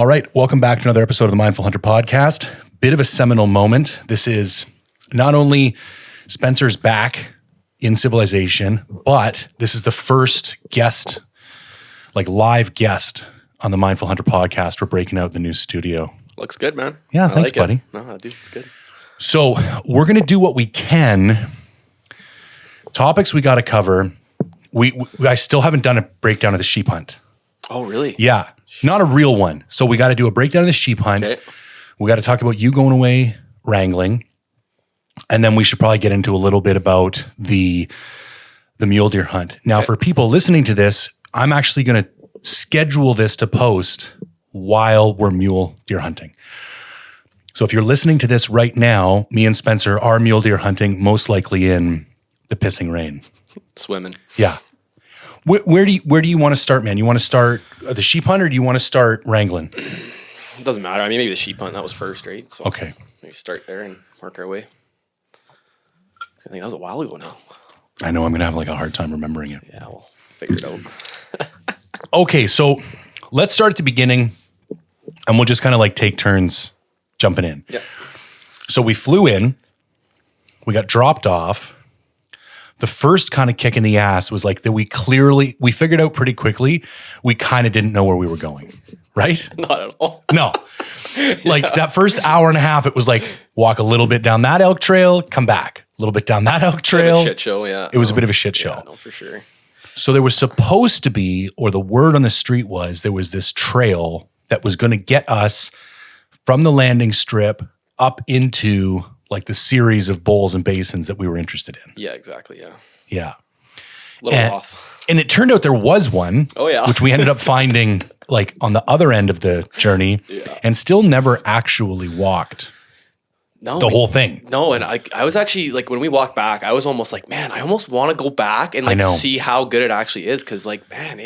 All right, welcome back to another episode of the Mindful Hunter podcast. Bit of a seminal moment. This is not only Spencer's back in civilization, but this is the first guest, like live guest on the Mindful Hunter podcast. We're breaking out the new studio. Looks good, man. Yeah, thanks, buddy. No, dude, it's good. So we're going to do what we can. Topics we got to cover. I still haven't done a breakdown of the sheep hunt. Oh, really? Yeah, not a real one. So we got to do a breakdown of the sheep hunt. Okay. We got to talk about you going away wrangling. And then we should probably get into a little bit about the mule deer hunt. Now, for people listening to this, I'm actually going to schedule this to post while we're mule deer hunting. So if you're listening to this right now, me and Spencer are mule deer hunting, most likely in the pissing rain. Swimming. Yeah. Where do you want to start, man? You want to start the sheep hunt or do you want to start wrangling? It doesn't matter. I mean, maybe the sheep hunt, that was first, right? So Okay. maybe start there and work our way. I think that was a while ago now. I know I'm going to have like a hard time remembering it. Yeah, we'll figure it out. Okay, so let's start at the beginning and we'll just kind of like take turns jumping in. Yeah. So we flew in, we got dropped off. The first kind of kick in the ass was like that we figured out pretty quickly, we kind of didn't know where we were going, right? Not at all. No. Like that first hour and a half, it was like walk a little bit down that elk trail, come back. A little bit down that elk trail. Shit show, yeah. It was a bit of a shit show. Yeah, no, for sure. So there was supposed to be, or the word on the street was, there was this trail that was going to get us from the landing strip up into like the series of bowls and basins that we were interested in. Yeah, exactly, yeah. Yeah. A little off. And it turned out there was one. Oh, yeah. Which we ended up finding like on the other end of the journey and still never actually walked the whole thing. No, and I was actually like, when we walked back, I was almost like, man, I almost want to go back and like see how good it actually is. Cause like, man,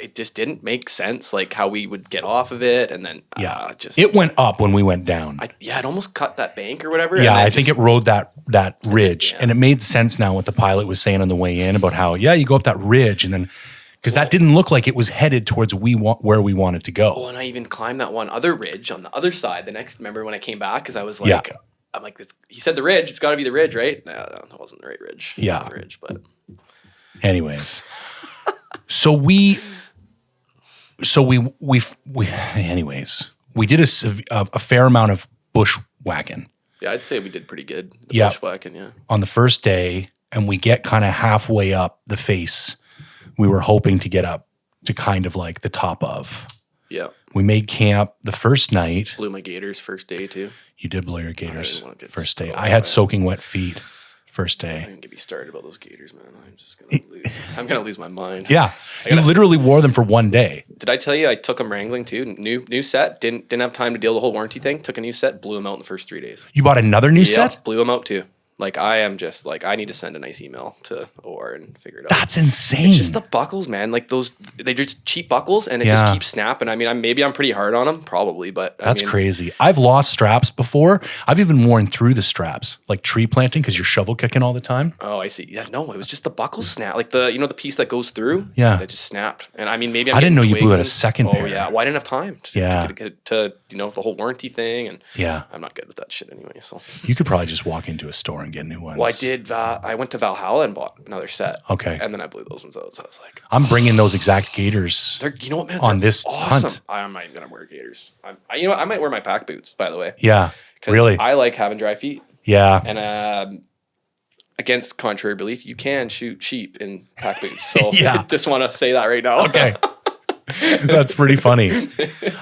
it just didn't make sense, like how we would get off of it. And then it went up when we went down. It almost cut that bank or whatever. Yeah, I think it rode that ridge. And it made sense now what the pilot was saying on the way in about how, you go up that ridge and then, because that didn't look like it was headed towards where we wanted to go. Oh, and I even climbed that one other ridge on the other side. Remember when I came back? Because I was like, I'm like, he said the ridge. It's got to be the ridge, right? No, that wasn't the right ridge. Yeah. The ridge, but. Anyways. Anyways, we did a fair amount of bushwhacking. Yeah, I'd say we did pretty good. Bushwhacking, yeah. On the first day, and we get kind of halfway up the face. We were hoping to get up to kind of like the top of. Yeah. We made camp the first night. Blew my gaiters first day too. You did blow your gaiters first day. I had soaking wet feet first day. I didn't get me started about those gaiters, man. I'm gonna lose my mind. Yeah. You literally wore them for one day. Did I tell you I took them wrangling too? New set. Didn't have time to deal with the whole warranty thing. Took a new set, blew them out in the first 3 days. You bought another new set? Blew them out too. Like I am just like, I need to send a nice email to OR and figure it out. That's insane. It's just the buckles, man. Like they're just cheap buckles and it just keeps snapping. I mean, maybe I'm pretty hard on them, probably, but that's crazy. I've lost straps before. I've even worn through the straps, like tree planting, because you're shovel kicking all the time. Oh, I see. Yeah, no, it was just the buckle snap, like the piece that goes through. Yeah, that just snapped. And I mean, maybe I didn't know you blew out a second pair. Oh yeah, well, I didn't have time to get to the whole warranty thing, and I'm not good with that shit anyway. So you could probably just walk into a store and get new ones. Well, I went to Valhalla and bought another set. Okay. And then I blew those ones out. So I was like, I'm bringing those exact gaiters. You know what, man? On this awesome hunt. I'm not even going to wear gaiters. I might wear my pack boots, by the way. Yeah. Really? I like having dry feet. Yeah. And against contrary belief, you can shoot sheep in pack boots. So I just want to say that right now. Okay. That's pretty funny.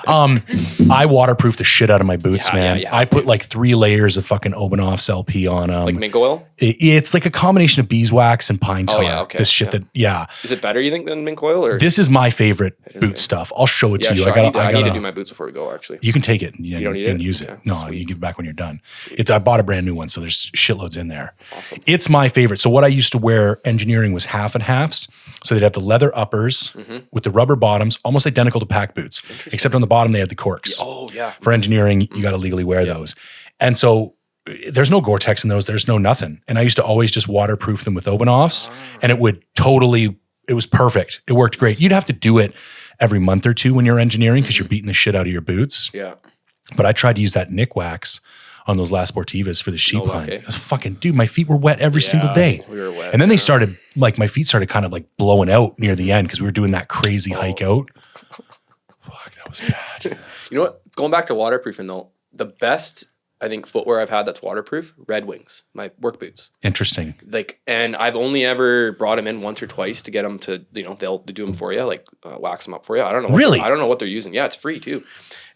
I waterproof the shit out of my boots, man. I put like 3 layers of fucking Obanoff's LP on them. Like mink oil? It's like a combination of beeswax and pine tar. Oh, yeah, okay. This shit Is it better, you think, than mink oil? Or? This is my favorite boot stuff. I'll show it to you. Sure. I need to do my boots before we go, actually. You can take it and use it. Okay, no, sweet. you give it back when you're done. I bought a brand new one, so there's shitloads in there. Awesome. It's my favorite. So what I used to wear engineering was half and halves. So they'd have the leather uppers with the rubber bottoms, almost identical to pack boots, except on the bottom they had the corks. Oh, yeah. For engineering, you got to legally wear those. And so there's no Gore-Tex in those. There's no nothing. And I used to always just waterproof them with Obanoffs, and it was perfect. It worked great. You'd have to do it every month or two when you're engineering because you're beating the shit out of your boots. Yeah. But I tried to use that Nick wax on those La Sportivas for the sheep hunt. It was fucking, dude, my feet were wet every single day. We were wet. And then they started, like, my feet started kind of like blowing out near the end because we were doing that crazy hike out. Fuck, that was bad. You know what? Going back to waterproofing though, the best, I think, footwear I've had that's waterproof, Red Wings, my work boots. Interesting. Like, and I've only ever brought them in once or twice to get them to, you know, they'll do them for you, like wax them up for you. I don't know. I don't know what they're using. Yeah, it's free too.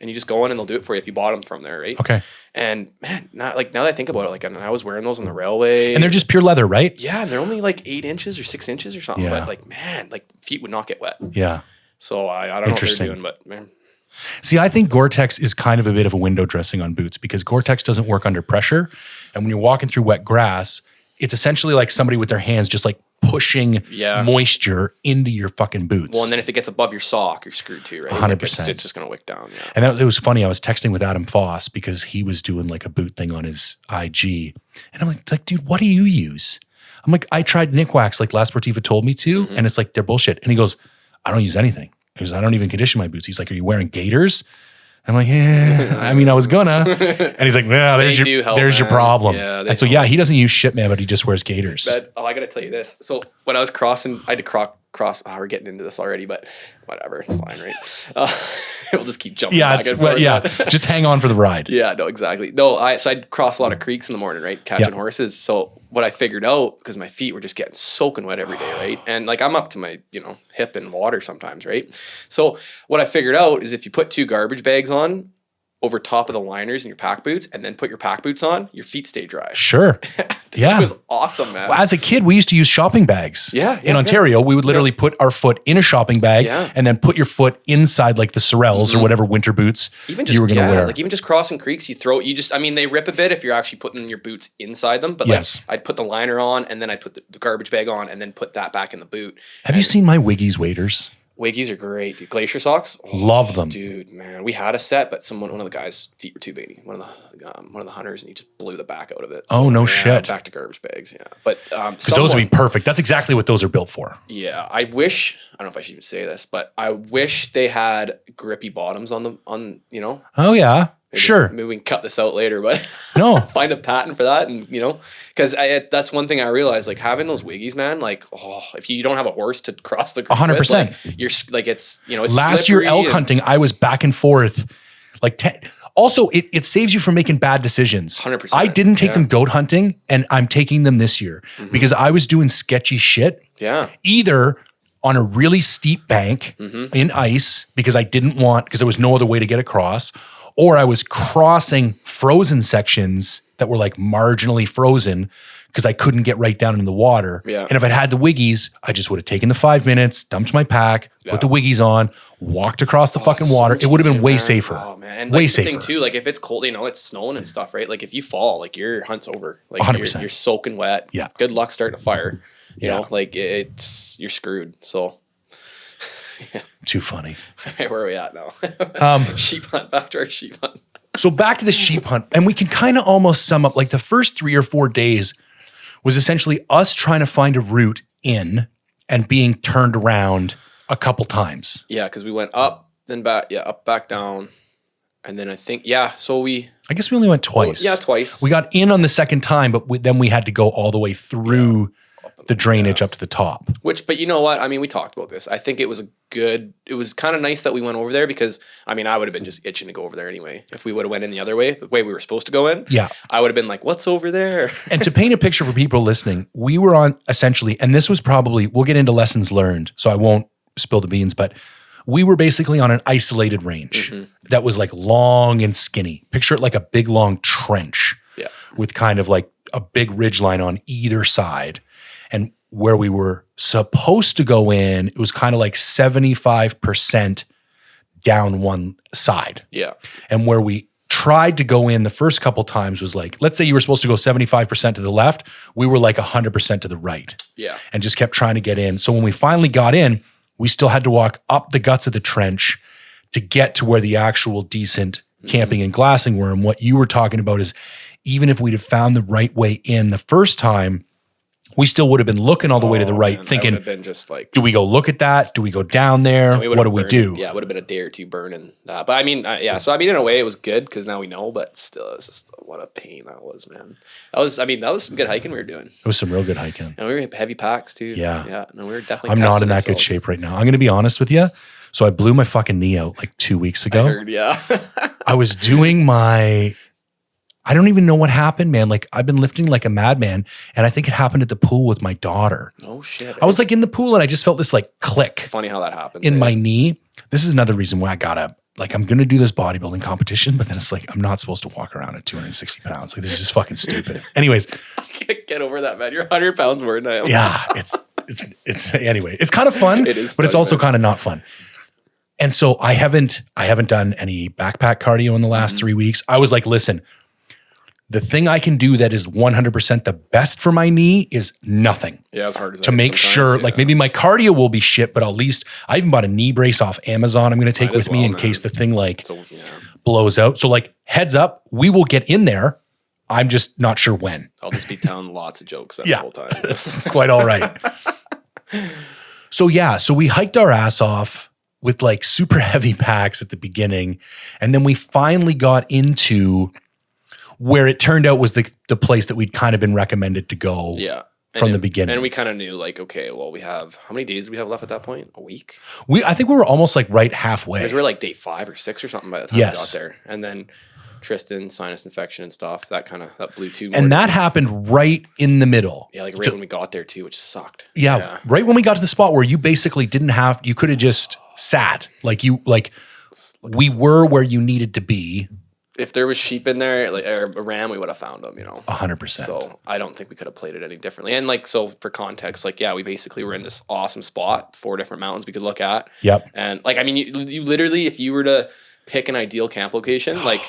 And you just go in and they'll do it for you if you bought them from there, right? Okay. And man, now that I think about it, like, and I was wearing those on the railway. And they're just pure leather, right? Yeah, and they're only like 8 inches or 6 inches or something. Yeah. But like, man, like feet would not get wet. Yeah. So I don't know what they're doing, but man. See, I think Gore-Tex is kind of a bit of a window dressing on boots because Gore-Tex doesn't work under pressure. And when you're walking through wet grass, it's essentially like somebody with their hands just like pushing moisture into your fucking boots. Well, and then if it gets above your sock, you're screwed too, right? 100%. Like it's just going to wick down, yeah. And it was funny. I was texting with Adam Foss because he was doing like a boot thing on his IG. And I'm like, dude, what do you use? I'm like, I tried Nick Wax like La Sportiva told me to. And it's like, they're bullshit. And he goes, I don't use anything. He goes, I don't even condition my boots. He's like, are you wearing gaiters? I'm like, I mean, I was gonna. And he's like, no, there's your problem. Yeah, and so, he doesn't use shit, man, but he just wears gaiters. But, I got to tell you this. So when I was crossing, I had to cross. We're getting into this already, but whatever. It's fine, right? We'll just keep jumping back and forth. Just hang on for the ride. Yeah, no, exactly. No, so I'd cross a lot of creeks in the morning, right? Catching horses. So what I figured out, because my feet were just getting soaking wet every day, right? And like I'm up to my, hip in water sometimes, right? So what I figured out is if you put 2 garbage bags on over top of the liners in your pack boots and then put your pack boots on, your feet stay dry. Sure. It was awesome, man. Well, as a kid, we used to use shopping bags. In Ontario, we would literally put our foot in a shopping bag and then put your foot inside like the Sorels or whatever winter boots you were going to wear. Like even just crossing creeks, they rip a bit if you're actually putting your boots inside them. But like I'd put the liner on and then I'd put the garbage bag on and then put that back in the boot. Have you seen my Wiggies waders? Wiggies are great, dude. Glacier socks, love them, dude. Man, we had a set, but one of the guys' feet were too big. One of the hunters, and he just blew the back out of it. So, no shit. Back to garbage bags, yeah. But because those would be perfect. That's exactly what those are built for. Yeah, I don't know if I should even say this, but I wish they had grippy bottoms on. Oh yeah. Sure. Maybe we can cut this out later, but no, find a patent for that, and because that's one thing I realized, like having those Wiggies, man. Like, if you don't have a horse to cross the creek 100%, like, you're like it's it's last year elk hunting, I was back and forth, like also it saves you from making bad decisions. 100%. I didn't take them goat hunting, and I'm taking them this year because I was doing sketchy shit. Yeah, either on a really steep bank in ice because there was no other way to get across. Or I was crossing frozen sections that were like marginally frozen because I couldn't get right down into the water. Yeah. And if I'd had the Wiggies, I just would have taken the 5 minutes, dumped my pack, put the Wiggies on, walked across the fucking water. It would have been way safer. Oh man, and way like, safer. The thing too, like if it's cold, it's snowing and stuff, right? Like if you fall, like your hunt's over. Like 100%. You're soaking wet. Yeah. Good luck starting a fire. You Yeah. know, like you're screwed. So. Yeah. Too funny. Where are we at now? Sheep hunt. Back to our sheep hunt. So back to the sheep hunt, and we can kind of almost sum up like the first 3 or 4 days was essentially us trying to find a route in and being turned around a couple times. Yeah, because we went up, then back. Yeah, up, back, down, and then I think so I guess we only went twice. Yeah, twice. We got in on the second time, but then we had to go all the way through the drainage up to the top. But you know what? I mean, we talked about this. I think it was it was kind of nice that we went over there because, I mean, I would have been just itching to go over there anyway. If we would have went in the other way, the way we were supposed to go in, I would have been like, what's over there? And to paint a picture for people listening, we were on essentially, and this was probably, we'll get into lessons learned, so I won't spill the beans, but we were basically on an isolated range that was like long and skinny. Picture it like a big, long trench with kind of like a big ridgeline on either side. And where we were supposed to go in, it was kind of like 75% down one side. Yeah. And where we tried to go in the first couple times was like, let's say you were supposed to go 75% to the left, we were like 100% to the right. Yeah. And just kept trying to get in. So when we finally got in, we still had to walk up the guts of the trench to get to where the actual decent camping and glassing were. And what you were talking about is even if we'd have found the right way in the first time, we still would have been looking all the way to the right, man, thinking, have been just like, do we go look at that? Do we go down there? What do we do? Yeah, it would have been a day or two burning that. But I mean, yeah. So I mean, in a way, it was good because now we know. But still, it's just what a pain that was, man. That was some good hiking we were doing. It was some real good hiking. And we were heavy packs too. Yeah. Yeah. No, we were definitely. I'm not in that ourselves. good shape right now. I'm going to be honest with you. So I blew my fucking knee out like 2 weeks ago. I heard, yeah. I was doing I don't even know what happened, man. Like I've been lifting like a madman, and I think it happened at the pool with my daughter. Oh shit. I was like in the pool and I just felt this like click It's funny how that happens. in my knee. This is another reason why I'm going to do this bodybuilding competition, but then it's like, I'm not supposed to walk around at 260 pounds. Like this is just fucking stupid. Anyways. Get over that, man. You're 100 pounds more than I am. Yeah. It's anyway, it's kind of fun, It is but it's fun, also man. kind of not fun. And so I haven't done any backpack cardio in the last 3 weeks. I was like, listen, the thing I can do that is 100% the best for my knee is nothing. Yeah, as hard as to make sure, like maybe my cardio will be shit, but at least I even bought a knee brace off Amazon. I'm going to take Might as with me well, in man. case the thing like So, yeah. blows out. So like heads up, we will get in there. I'm just not sure when. I'll just be telling lots of jokes that Yeah. whole time. That's quite all right. So we hiked our ass off with like super heavy packs at the beginning. And then we finally got into where it turned out was the place that we'd kind of been recommended to go. Yeah. From the beginning. And we kind of knew like, okay, well, we have, how many days do we have left at that point? A week? I think we were almost like right halfway. Because we were like day 5 or 6 or something by the time Yes. we got there. And then Tristan, sinus infection and stuff, that blew 2 more And that days. happened right in the middle. Yeah, like right when we got there too, which sucked. Yeah, right when we got to the spot where you basically you could have just sat. We were where you needed to be. If there was sheep in there, like or a ram, we would have found them, 100%. So I don't think we could have played it any differently. And like, so for context, like, yeah, we basically were in this awesome spot, 4 different mountains we could look at. Yep. And like, I mean, you literally, if you were to pick an ideal camp location, like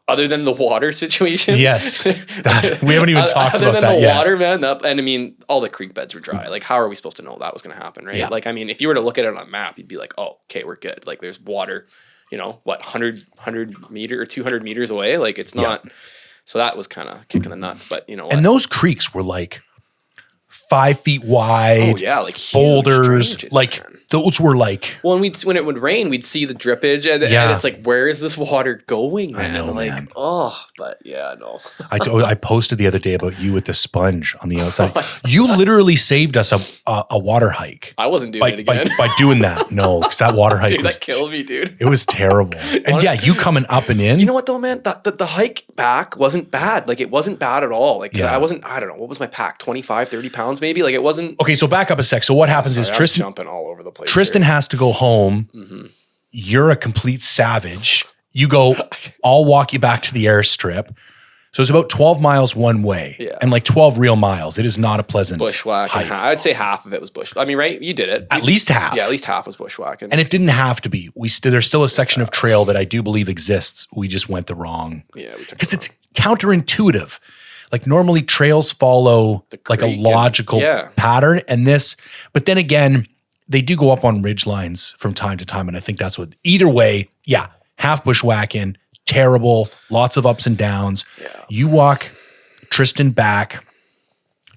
other than the water situation. Yes. We haven't even talked other about than that the yet. water, man. And I mean, all the creek beds were dry. Like, how are we supposed to know that was going to happen, right? Yeah. Like, I mean, if you were to look at it on a map, you'd be like, oh, okay, we're good. Like, there's water, 100 meter or 200 meters away. Like, it's not. So that was kind of kicking the nuts. But you know what? And those creeks were like 5 feet wide. Oh yeah, like huge boulders. drainages, Like man. those were like. Well, and when it would rain, we'd see the drippage, and it's like, where is this water going, man? I know, like, man. But yeah, no. I posted the other day about you with the sponge on the outside. You literally saved us a water hike. I wasn't doing it again. by doing that. No, because that water hike Dude, was that killed me, dude. It was terrible. And yeah, you coming up and in. You know what though, man? The hike back wasn't bad. Like, it wasn't bad at all. Like, Yeah. I don't know, what was my pack? 25, 30 pounds maybe? Like, it wasn't. Okay, so back up a sec. So what happens is I'm Tristan jumping all over the place. Tristan here. has to go home. Mm-hmm. You're a complete savage. You go, I'll walk you back to the airstrip. So it's about 12 miles one way. Yeah. And like 12 real miles. It is not a pleasant Bushwhack. hike. I'd say half of it was bush. I mean, right? You did it. At least half. Yeah, at least half was bushwhacking. And it didn't have to be. There's still a section of trail that I do believe exists. We just went the wrong. Yeah, we took Because it's counterintuitive. Like normally trails follow like a creek and- logical yeah. pattern, but then again, they do go up on ridge lines from time to time. And I think that's what, either way, yeah, half bushwhacking, terrible, lots of ups and downs. Yeah. You walk Tristan back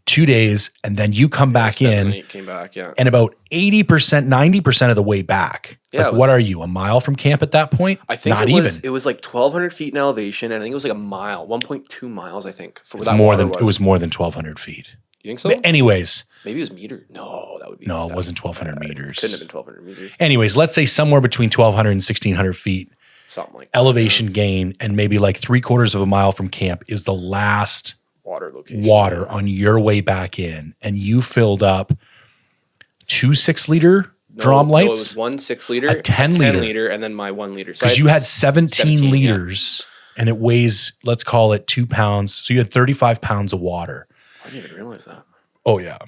2 days and then you come back in. Came back, yeah. And about 80%, 90% of the way back. Yeah, like, what are you, a mile from camp at that point? I think Not it was like 1,200 feet in elevation, and I think it was like a mile, 1.2 miles, I think. For It was more than 1,200 feet. You think so? But anyways, Maybe it was meter. No, that would be. no, it that wasn't would be 1,200 bad. meters. Couldn't have been 1,200 meters. Anyways, let's say somewhere between 1,200 and 1,600 feet Something like that. elevation gain, and maybe like 3/4 of a mile from camp is the last Water location. water on your way back in. And you filled up 2 6-liter drum No, it lights. was 1 6-liter, A 10 liter. and then my 1 liter. So Because you had 17 yeah. liters and it weighs, let's call it 2 pounds. So you had 35 pounds of water. I didn't even realize that. Oh, yeah.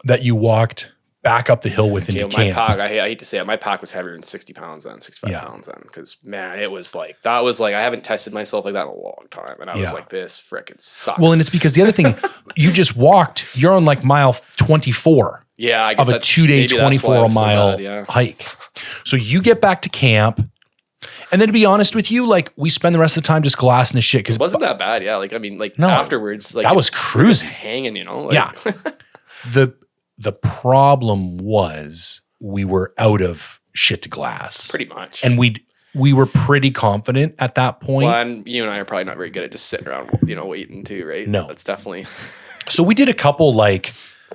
That you walked back up the hill with into My camp. pack, I hate to say it, my pack was heavier than 60 pounds then, 65 Yeah. pounds then. Because, man, it was like, I haven't tested myself like that in a long time. And I was Yeah. like, this frickin' sucks. Well, and it's because the other thing, you just walked, you're on like mile 24 yeah, I guess of a that's 2-day, maybe that's why it was so 24-mile bad, yeah. hike. So you get back to camp. And then to be honest with you, like we spend the rest of the time just glassing the shit. Because It wasn't that bad, yeah. Like, I mean, like No, afterwards, like that was we're just cruising. hanging, Like, Yeah. The problem was we were out of shit to glass. Pretty much. And we were pretty confident at that point. Well, and you and I are probably not very good at just sitting around, waiting too, right? No. That's definitely. So we did a couple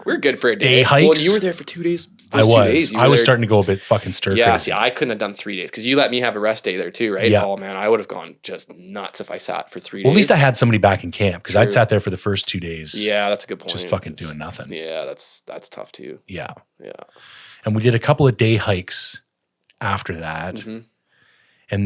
we're good for a day. hikes. Well, and you were there for 2 days. I was starting to go a bit fucking stir Yeah, crazy. see, I couldn't have done 3 days because you let me have a rest day there too, right? Yeah. Oh man, I would have gone just nuts if I sat for 3 days. Well, at least I had somebody back in camp because I'd sat there for the first 2 days. Yeah, that's a good point. Just fucking doing nothing. Yeah, that's tough too. Yeah. Yeah. And we did a couple of day hikes after that. Mm-hmm.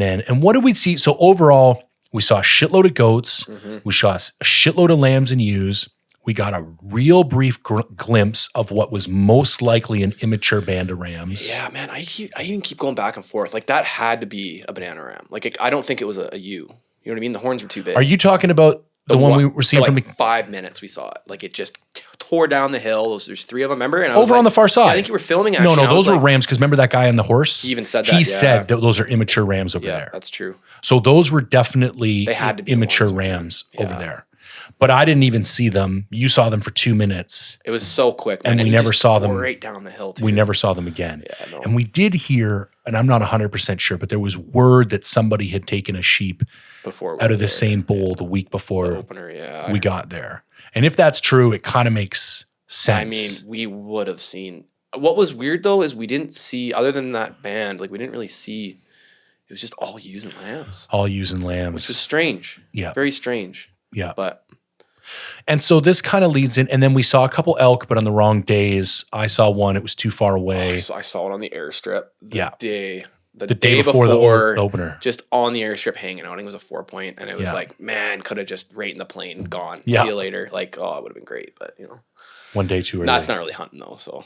And what did we see? So overall, we saw a shitload of goats. Mm-hmm. We saw a shitload of lambs and ewes. We got a real brief glimpse of what was most likely an immature band of rams. Yeah, man, I even keep going back and forth. Like that had to be a banana ram. Like I don't think it was a ewe. You know what I mean? The horns were too big. Are you talking about the one we were seeing for from like the 5 minutes? We saw it. Like it just tore down the hill. There's 3 of them. Remember? And I over on the far side. Yeah, I think you were filming. Actually, no, those were rams. Because remember that guy on the horse? He even said that. He said that those are immature rams over yeah, there. that's true. So those were definitely They had to be immature the ones, rams man. over there. But I didn't even see them. You saw them for 2 minutes. It was so quick, man. And we he never just saw tore them. right down the hill. Too. We never saw them again. Yeah, no. And we did hear, and I'm not 100% sure, but there was word that somebody had taken a sheep before out of the same bowl the week before opener. Yeah, we got there. And if that's true, it kind of makes sense. I mean, we would have seen. What was weird though is we didn't see, other than that band, like we didn't really see. It was just all ewes and lambs. All ewes and lambs. Which was strange. Yeah. Very strange. Yeah. But. And so this kind of leads in, and then we saw a couple elk, but on the wrong days. I saw one; it was too far away. I saw it on the airstrip. The day before the opener, just on the airstrip hanging out. I think it was a 4-point, and it was like, man, could have just right in the plane, gone. Yeah. See you later. Like, oh, it would have been great, but one day too early. That's not really hunting though. So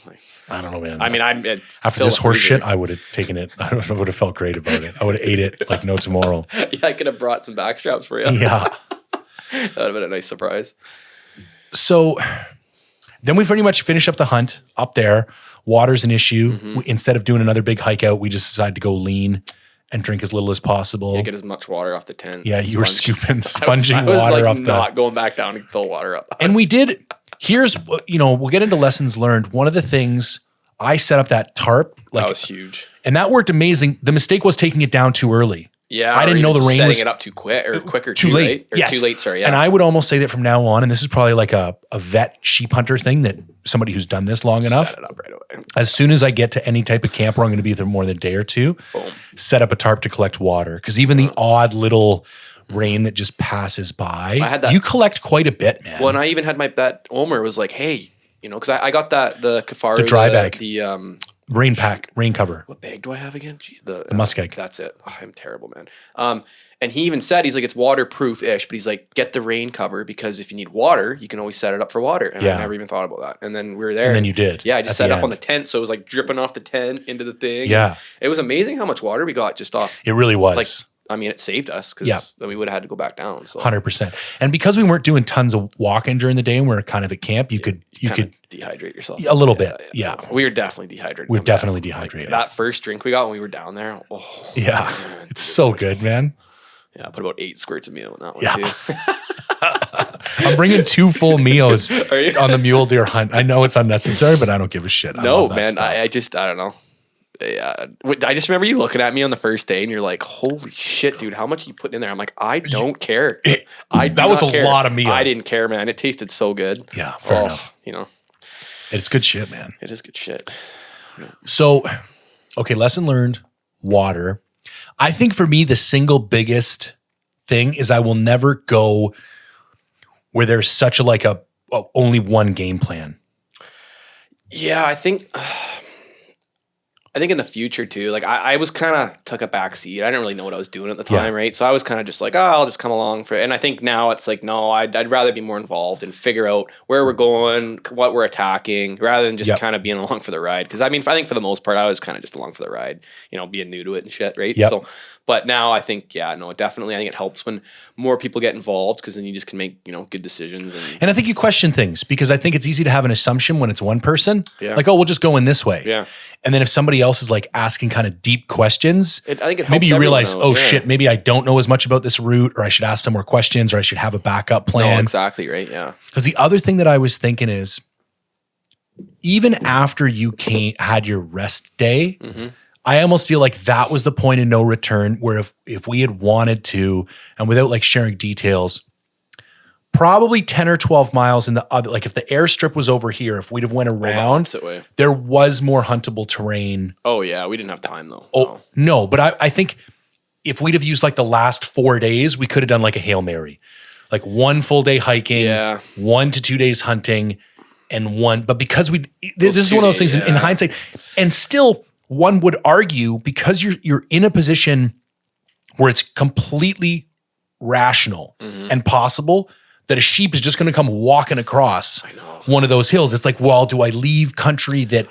I don't know, man. I mean, after this horse shit, I would have taken it. I would have felt great about it. I would have ate it like no tomorrow. Yeah, I could have brought some backstraps for you. Yeah, that would have been a nice surprise. So then we pretty much finish up the hunt up there. Water's an issue. Instead of doing another big hike out, we just decided to go lean and drink as little as possible. Yeah, get as much water off the tent. Yeah, you were sponging I was water like off not going back down to fill water up. And we did. Here's, we'll get into lessons learned. One of the things, I set up that tarp. That was huge. And that worked amazing. The mistake was taking it down too early. Yeah, I didn't know the rain setting was it up too quick or quicker, too late. Right? Or yes. too late. Sorry, yeah. And I would almost say that from now on, and this is probably like a vet sheep hunter thing, that somebody who's done this long enough. Set it up right away. As soon as I get to any type of camp where I'm going to be there more than a day or two, boom, set up a tarp to collect water. Because even the odd little rain that just passes by, I had that, you collect quite a bit, man. Well, and I even had that Omer was like, hey, because I got the Kafaru, the dry bag, the rain pack, rain cover. What bag do I have again? Jeez, the muskeg. That's it. Oh, I'm terrible, man. And he even said, he's like, it's waterproof-ish, but he's like, get the rain cover because if you need water, you can always set it up for water. And I never even thought about that. And then we were there. And then you did. Yeah, I just set it up on the tent. So it was like dripping off the tent into the thing. Yeah. It was amazing how much water we got just off. It really was. Like, I mean, it saved us because then we would have had to go back down. So 100%. And because we weren't doing tons of walking during the day and we were kind of at camp, you could dehydrate yourself a little bit. Yeah. We were definitely dehydrated. We're definitely dehydrated. That first drink we got when we were down there. Oh, yeah. Man. It's so good, man. Yeah, I put about 8 squirts of meal in that one too. I'm bringing 2 full meals on the mule deer hunt. I know it's unnecessary, but I don't give a shit. No, man. I don't know. Yeah, I just remember you looking at me on the first day and you're like, holy shit, dude, how much are you putting in there? I'm like, I don't care. That was a lot of meal. I didn't care, man. It tasted so good. Yeah, fair enough. It's good shit, man. It is good shit. So, okay, lesson learned, water. I think for me, the single biggest thing is I will never go where there's such a only one game plan. Yeah, I think in the future too, like I was kind of took a back seat. I didn't really know what I was doing at the time, right? So I was kind of just like, I'll just come along for it. And I think now it's like, no, I'd rather be more involved and figure out where we're going, what we're attacking, rather than just kind of being along for the ride. Because I mean, I think for the most part, I was kind of just along for the ride, being new to it and shit, right? Yep. So, but now I think, definitely, I think it helps when more people get involved because then you just can make, good decisions. And I think you question things because I think it's easy to have an assumption when it's one person, like, oh, we'll just go in this way. Yeah. And then if somebody else is like asking kind of deep questions, I think it helps maybe you realize, out. Shit, maybe I don't know as much about this route, or I should ask some more questions, or I should have a backup plan. No, exactly, right? Yeah. Because the other thing that I was thinking is, even after you had your rest day, I almost feel like that was the point of no return, where if we had wanted to, and without like sharing details, probably 10 or 12 miles in the other, like if the airstrip was over here, if we'd have went around, there was more huntable terrain. Oh yeah. We didn't have time though. Oh no. But I think if we'd have used like the last 4 days, we could have done like a Hail Mary, like 1 full day hiking, 1 to 2 days hunting, and but because this is one of those things in hindsight, and still one would argue, because you're in a position where it's completely rational and possible that a sheep is just going to come walking across one of those hills. It's like, well, do I leave country that...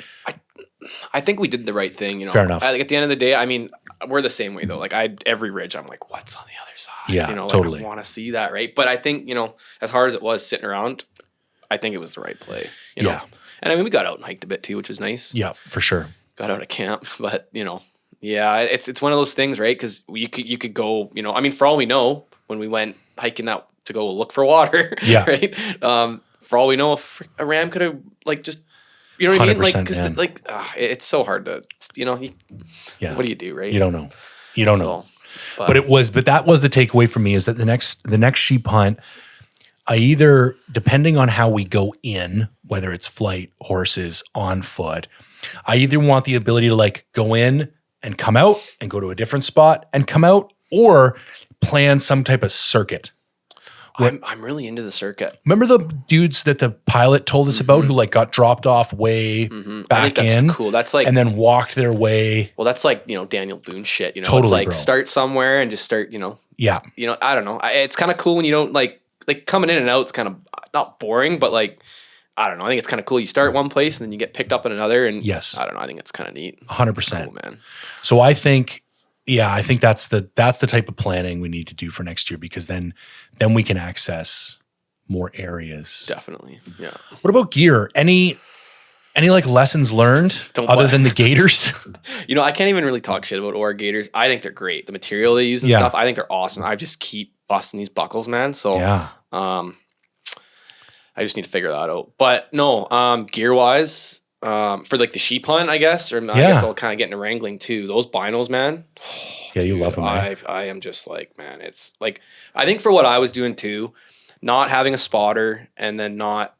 I think we did the right thing, you know. Fair enough. At the end of the day, I mean, we're the same way though. Like every ridge, I'm like, what's on the other side? Yeah, you know, like, totally. I want to see that, right? But I think, you know, as hard as it was sitting around, I think it was the right play. You know? Yeah. And I mean, we got out and hiked a bit too, which was nice. Yeah, for sure. Got out of camp, but you know, yeah, it's one of those things, right? Because you could go, you know, I mean, for all we know, when we went hiking out to go look for water, right? For all we know, a ram could have like just, you know what I mean? Like, because like it's so hard to, you know, what do you do, right? You don't know. You don't know. But that was the takeaway for me, is that the next sheep hunt, I either, depending on how we go in, whether it's flight, horses, on foot, I either want the ability to like go in and come out and go to a different spot and come out, or plan some type of circuit. I'm really into the circuit. Remember the dudes that the pilot told us about, who like got dropped off way back in? That's cool. That's like, and then walked their way. Well, that's like, you know, Daniel Boone shit. You know, totally, it's like bro. Start somewhere and just start. You know. Yeah. You know, I don't know. It's kind of cool when you don't like coming in and out. It's kind of not boring, but like, I don't know. I think it's kind of cool. You start one place and then you get picked up in another. And yes, I don't know. I think it's kind of neat. 100%, cool, man. So I think that's the type of planning we need to do for next year, because then we can access more areas. Definitely. Yeah. What about gear? Any like lessons learned other than the gaiters? You know, I can't even really talk shit about OR gaiters. I think they're great. The material they use and stuff, I think they're awesome. I just keep busting these buckles, man. So I just need to figure that out. But no, gear wise, for like the sheep hunt, I guess, or I guess I'll kind of get into wrangling too. Those binos, man. Dude, you love them. I am just like, man, it's like, I think for what I was doing too, not having a spotter and then not,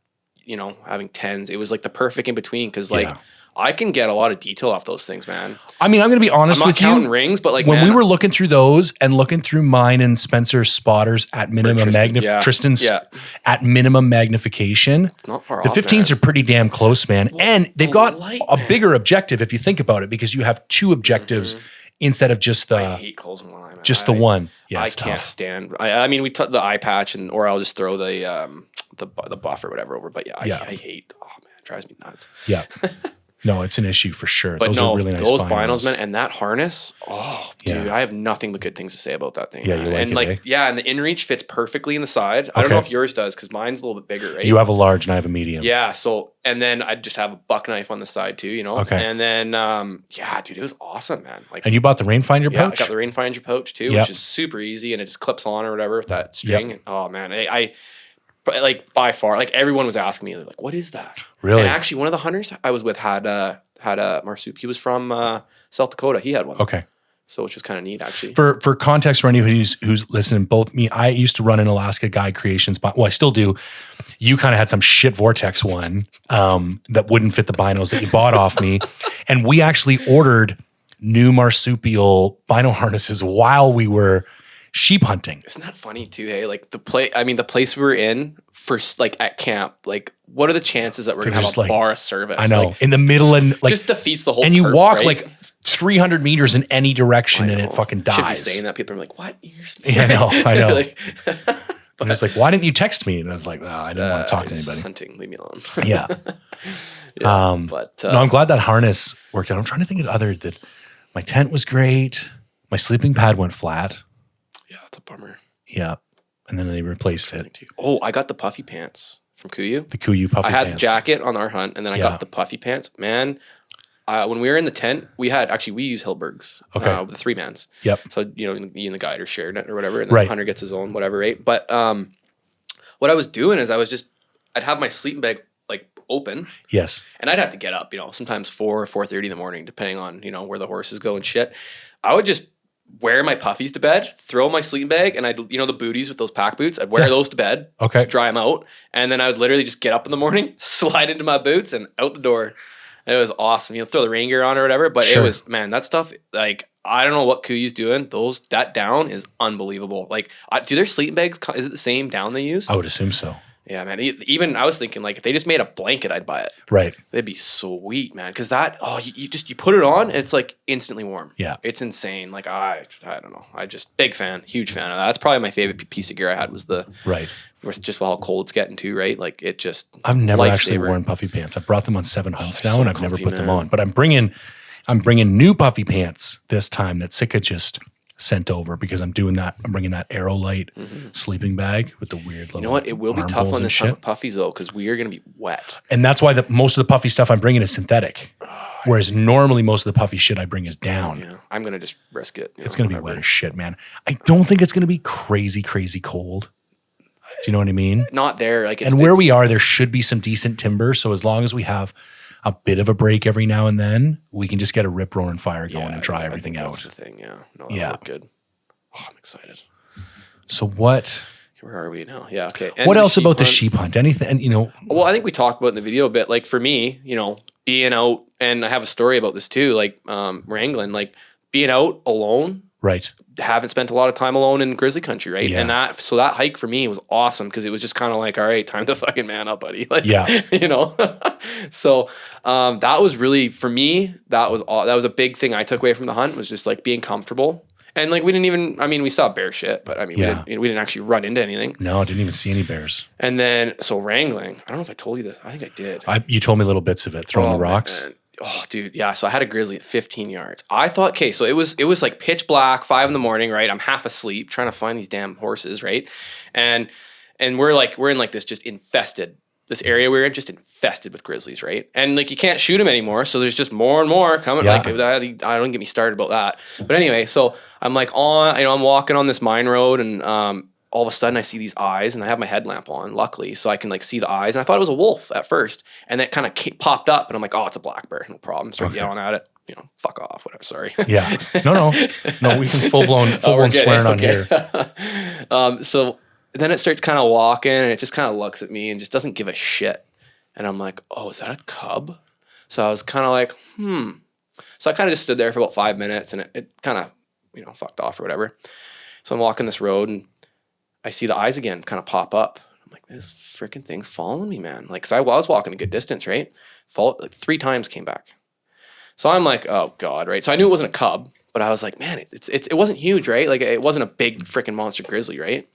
you know, having tens, it was like the perfect in between. Cause like I can get a lot of detail off those things, man. I mean, I'm going to be honest with you. I'm not counting rings, but like when we were looking through those and looking through mine and Spencer's spotters at minimum Tristan's at minimum magnification, it's not far off. The 15s are pretty damn close, man. And they've got a bigger objective if you think about it, because you have 2 objectives instead of just the. I hate closing one eye, man. Just the one. Yeah, I can't stand. I mean, we took the eye patch, or I'll just throw the buff or whatever over. But I hate. Oh man, it drives me nuts. Yeah. No, it's an issue for sure. But those are really nice those binos, man, and that harness. Oh, dude, I have nothing but good things to say about that thing. Yeah, you like it, and the inReach fits perfectly in the side. I don't know if yours does, because mine's a little bit bigger, right? You have a large and I have a medium. Yeah, so, and then I just have a buck knife on the side too, you know? Okay. And then, dude, it was awesome, man. Like, and you bought the rangefinder pouch? Yeah, I got the rangefinder pouch too, which is super easy, and it just clips on or whatever with that string. Yep. Oh man, but like by far, like everyone was asking me, like, what is that? Really? And actually, one of the hunters I was with had a marsupial. He was from South Dakota. He had one. Okay. So which was kind of neat, actually. For context for anyone who's listening, I used to run an Alaska Guide Creations. Well, I still do. You kind of had some shit Vortex one that wouldn't fit the binos that you bought off me, and we actually ordered new marsupial bino harnesses while we were sheep hunting. Isn't that funny too? Hey, like the place we were in for like at camp, like what are the chances that we're gonna have a bar service? I know, like, in the middle, and like just defeats the whole. And you walk like 300 meters in any direction, and it fucking dies. Should be saying that. People are like, "What?" Yeah, I know. Like, I'm just like, why didn't you text me? And I was like, I didn't want to talk to anybody. Hunting, leave me alone. Yeah. But no, I'm glad that harness worked out. I'm trying to think of that. My tent was great. My sleeping pad went flat. Yeah, that's a bummer. Yeah. And then they replaced it. Oh, I got the puffy pants from Kuyu. The Kuyu puffy pants. I had the jacket on our hunt, and then I got the puffy pants. Man, when we were in the tent, we use Hillbergs. Okay. The 3-mans. Yep. So, you know, you and the guide are sharing it or whatever, and then the hunter gets his own, whatever, right? But what I was doing is I'd have my sleeping bag like open. Yes. And I'd have to get up, sometimes 4:30 in the morning, depending on, where the horses go and shit. I would just wear my puffies to bed, throw my sleeping bag, and I'd, the booties with those pack boots, I'd wear those to bed to dry them out. And then I would literally just get up in the morning, slide into my boots and out the door. It was awesome. Throw the rain gear on or whatever. But it was, man, that stuff, like, I don't know what Kuyi's doing. That down is unbelievable. Like, do their sleeping bags, is it the same down they use? I would assume so. Yeah, man. Even I was thinking, like, if they just made a blanket, I'd buy it. Right. That'd be sweet, man. Because you put it on, and it's like instantly warm. Yeah. It's insane. Like, I don't know. Big fan, huge fan of that. That's probably my favorite piece of gear I had was just how cold it's getting too, right? Like, it just. I've never actually worn puffy pants. I brought them on 7 hunts now, and I've never put them on. But I'm bringing new puffy pants this time that Sika just sent over because I'm doing that. I'm bringing that Aerolite sleeping bag with the weird little. You know what? It will be tough on this hunt with puffies though, because we are going to be wet. And that's why most of the puffy stuff I'm bringing is synthetic, whereas normally most of the puffy shit I bring is down. Yeah, I'm going to just risk it. It's going to be wet as shit, man. I don't think it's going to be crazy cold. Do you know what I mean? Not there, like, and where we are, there should be some decent timber. So as long as we have a bit of a break every now and then, we can just get a rip roaring fire going and dry everything out. That's the thing, yeah. No, that'll look good. Oh, I'm excited. So what? Where are we now? Yeah, okay. What else about the sheep hunt? Anything, Well, I think we talked about in the video a bit. Like for me, being out, and I have a story about this too, like wrangling, like being out alone. Right. Haven't spent a lot of time alone in grizzly country, right? Yeah. And that hike for me was awesome because it was just kind of like, all right, time to fucking man up, buddy. Like, So that was really, for me, that was a big thing I took away from the hunt, was just like being comfortable. And like, we saw bear shit, but we didn't actually run into anything. No, I didn't even see any bears. And then, so wrangling, I don't know if I told you that. I think I did. You told me little bits of it, throwing the rocks. Man. Oh, dude. Yeah. So I had a grizzly at 15 yards. I thought, okay, so it was like pitch black, 5 a.m, right? I'm half asleep trying to find these damn horses, right? And we're in like this just infested, this area we're in just infested with grizzlies, right? And like, you can't shoot them anymore. So there's just more and more coming. Yeah. Like, I don't get me started about that. But anyway, so I'm like I'm walking on this mine road, and all of a sudden I see these eyes, and I have my headlamp on, luckily, so I can like see the eyes. And I thought it was a wolf at first, and then it kind of popped up, and I'm like, oh, it's a black bear, no problem. Start yelling at it, fuck off, whatever. Sorry. Yeah. No. We can full blown swearing on here. So then it starts kind of walking, and it just kind of looks at me and just doesn't give a shit. And I'm like, oh, is that a cub? So I was kind of like, So I kind of just stood there for about 5 minutes, and it kind of, fucked off or whatever. So I'm walking this road, and I see the eyes again kind of pop up. I'm like, this freaking thing's following me, man. Like, cause I was walking a good distance, right? Like 3 times came back. So I'm like, oh God, right? So I knew it wasn't a cub, but I was like, man, it wasn't huge, right? Like, it wasn't a big freaking monster grizzly, right?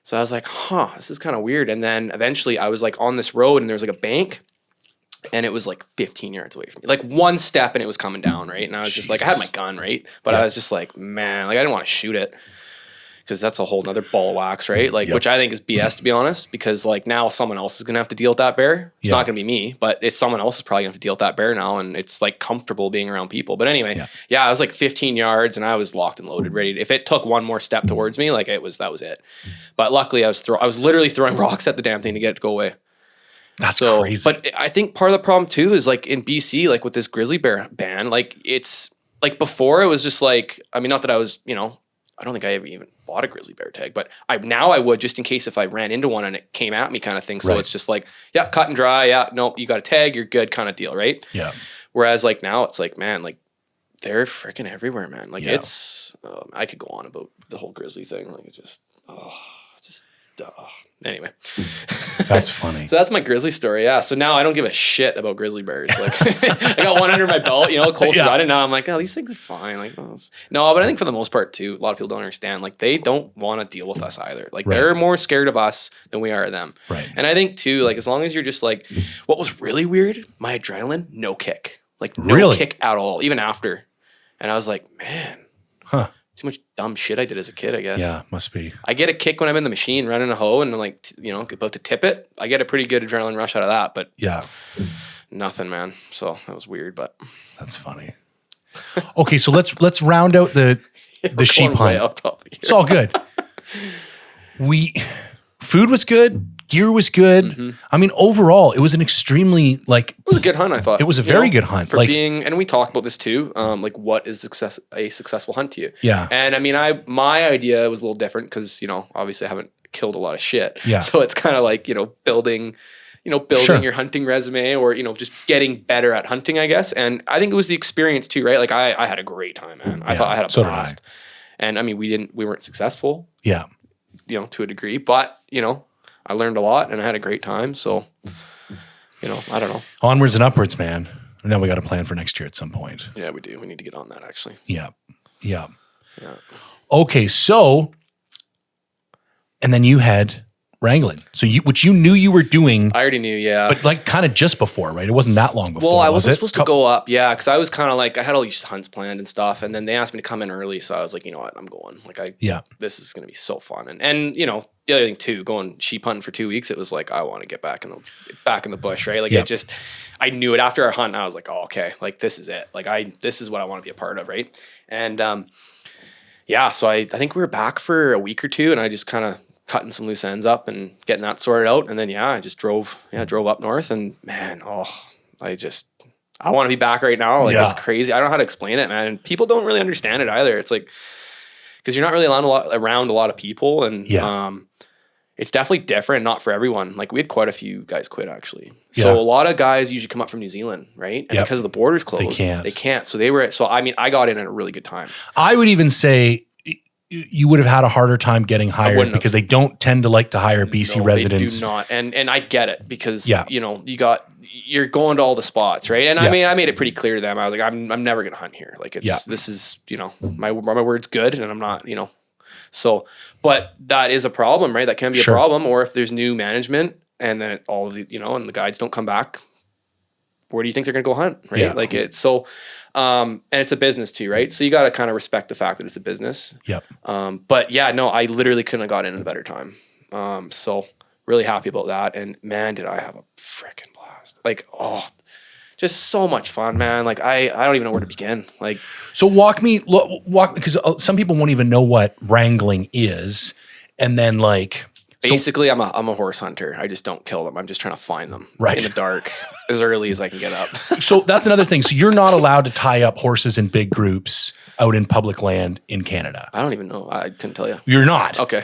So I was like, this is kind of weird. And then eventually I was like on this road, and there was like a bank, and it was like 15 yards away from me. Like 1 step, and it was coming down, right? And I was just like, I had my gun, right? But I was just like, man, like I didn't want to shoot it, because that's a whole nother ball of wax, right? Like, which I think is BS, to be honest, because like now someone else is going to have to deal with that bear. It's not going to be me, but it's someone else is probably going to have to deal with that bear now. And it's like comfortable being around people. But anyway, I was like 15 yards, and I was locked and loaded, ready. If it took one more step towards me, like that was it. But luckily I was literally throwing rocks at the damn thing to get it to go away. That's crazy. But I think part of the problem too is like in BC, like with this grizzly bear ban, like it's like before it was just like, not that I was, I don't think I ever even bought a grizzly bear tag, but I would, just in case if I ran into one and it came at me kind of thing. So it's just like, cut and dry. Yeah, no, you got a tag, you're good kind of deal, right? Yeah. Whereas like now it's like, man, like they're freaking everywhere, man. Like it's, I could go on about the whole grizzly thing. Like it just, anyway. That's funny. So that's my grizzly story. Yeah. So now I don't give a shit about grizzly bears. Like I got one under my belt, close about it. Now I'm like, oh, these things are fine. Like, no, but I think for the most part too, a lot of people don't understand. Like they don't want to deal with us either. Like they're more scared of us than we are of them. Right. And I think too, like as long as you're just like, what was really weird, my adrenaline, no kick. Like no kick at all, even after. And I was like, man. Too much dumb shit I did as a kid, I guess. Yeah, must be. I get a kick when I'm in the machine running a hoe and I'm like, about to tip it. I get a pretty good adrenaline rush out of that, but nothing, man. So that was weird, but that's funny. Okay, so let's round out the sheep hunt. It's all good. Food was good. Gear was good. Mm-hmm. I mean, overall, it was an extremely like. It was a good hunt, I thought. It was a very good hunt. For being, and we talked about this too. Like, what is a successful hunt to you? Yeah. And I mean, my idea was a little different because obviously I haven't killed a lot of shit. Yeah. So it's kind of like building Sure. your hunting resume, or just getting better at hunting, I guess. And I think it was the experience too, right? Like I had a great time, man. I thought I had a blast. And I mean, we weren't successful. Yeah. To a degree, but I learned a lot and I had a great time. So, I don't know. Onwards and upwards, man. Now we got a plan for next year at some point. Yeah, we do. We need to get on that actually. Yeah. Okay, so, and then you had Wrangling. So which you knew you were doing. I already knew, yeah. But like kind of just before, right? It wasn't that long before. Well, I wasn't supposed to go up, yeah, because I was kind of like, I had all these hunts planned and stuff, and then they asked me to come in early, so I was like, you know what, I'm going. Like, this is going to be so fun. And the other thing too, going sheep hunting for 2 weeks, it was like, I want to get back in the bush, right? Like I knew it after our hunt. I was like, oh, okay, like this is it. Like this is what I want to be a part of, right? And so I think we were back for a week or two, and I just kind of cutting some loose ends up and getting that sorted out. And then, I just drove up north, and man, I want to be back right now. Like it's crazy. I don't know how to explain it, man. And people don't really understand it either. It's like, cause you're not really around a lot of people, and it's definitely different. Not for everyone. Like we had quite a few guys quit actually. So a lot of guys usually come up from New Zealand, right? And because the border's closed, they can't. So I got in at a really good time. I would even say, you would have had a harder time getting hired because they don't tend to like to hire BC residents. They do not. And I get it because, you're going to all the spots, right? And I mean, I made it pretty clear to them. I was like, I'm never going to hunt here. Like this is, my word's good, and I'm not, so, but that is a problem, right? That can be a problem. Or if there's new management and then all of the, and the guides don't come back, where do you think they're going to go hunt? Right. Yeah. Like it's so, and it's a business too, right? So you got to kind of respect the fact that it's a business. Yep. But I literally couldn't have got in a better time. So really happy about that. And man, did I have a freaking blast. Like, just so much fun, man. Like I don't even know where to begin. Like, so walk because some people won't even know what wrangling is. And then basically, I'm a horse hunter. I just don't kill them. I'm just trying to find them in the dark as early as I can get up. So that's another thing. So you're not allowed to tie up horses in big groups out in public land in Canada. I don't even know. I couldn't tell you. You're not. Okay.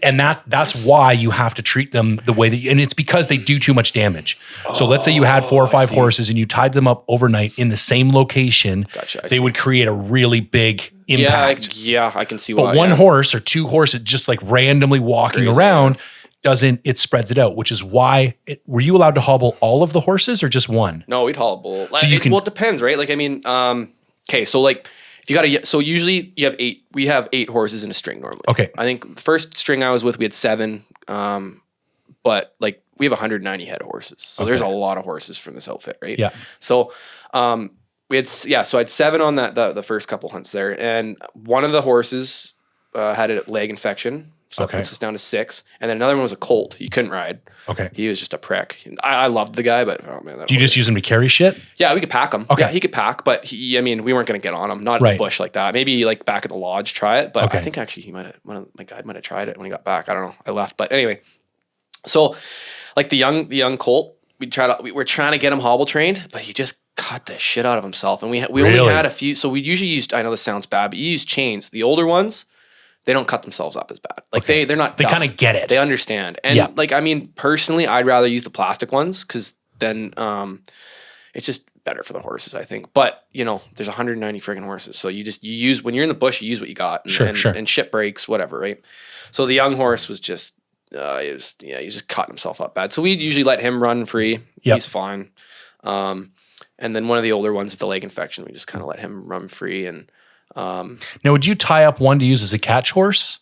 And that's why you have to treat them the way that and it's because they do too much damage. So let's say you had 4 or 5 horses and you tied them up overnight in the same location. Gotcha. They would create a really big impact. Yeah, I can see why. But one horse or 2 horses just like randomly walking around it spreads it out, which is why were you allowed to hobble all of the horses or just one? No, we'd hobble. So it depends, right? Like, I mean, okay, so like if you so usually you have 8, we have 8 horses in a string normally. Okay. I think the first string I was with, we had 7, but like we have 190 head of horses. So there's a lot of horses from this outfit, right? Yeah. So, we had, so I had 7 on the first couple hunts there, and one of the horses had a leg infection, so that puts us down to 6, and then another one was a colt. He couldn't ride. Okay, he was just a prick. I loved the guy, but oh man, do you just use him to carry shit? Yeah, we could pack him. Okay, yeah, he could pack, but we weren't going to get on him. Not in the bush like that. Maybe like back at the lodge, try it. But I think actually my guide might have tried it when he got back. I don't know. I left, but anyway. So, like the young colt, we're trying to get him hobble trained, but he just cut the shit out of himself. And we only had a few, so we usually used, I know this sounds bad, but you use chains. The older ones, they don't cut themselves up as bad. Like they're not, they kind of get it. They understand. And personally, I'd rather use the plastic ones because then it's just better for the horses, I think. But there's 190 friggin' horses. So you use, when you're in the bush, you use what you got and shit breaks, whatever. Right. So the young horse was just, he just cut himself up bad. So we'd usually let him run free. Yep. He's fine. And then one of the older ones with the leg infection, we just kind of let him run free. And now, would you tie up one to use as a catch horse?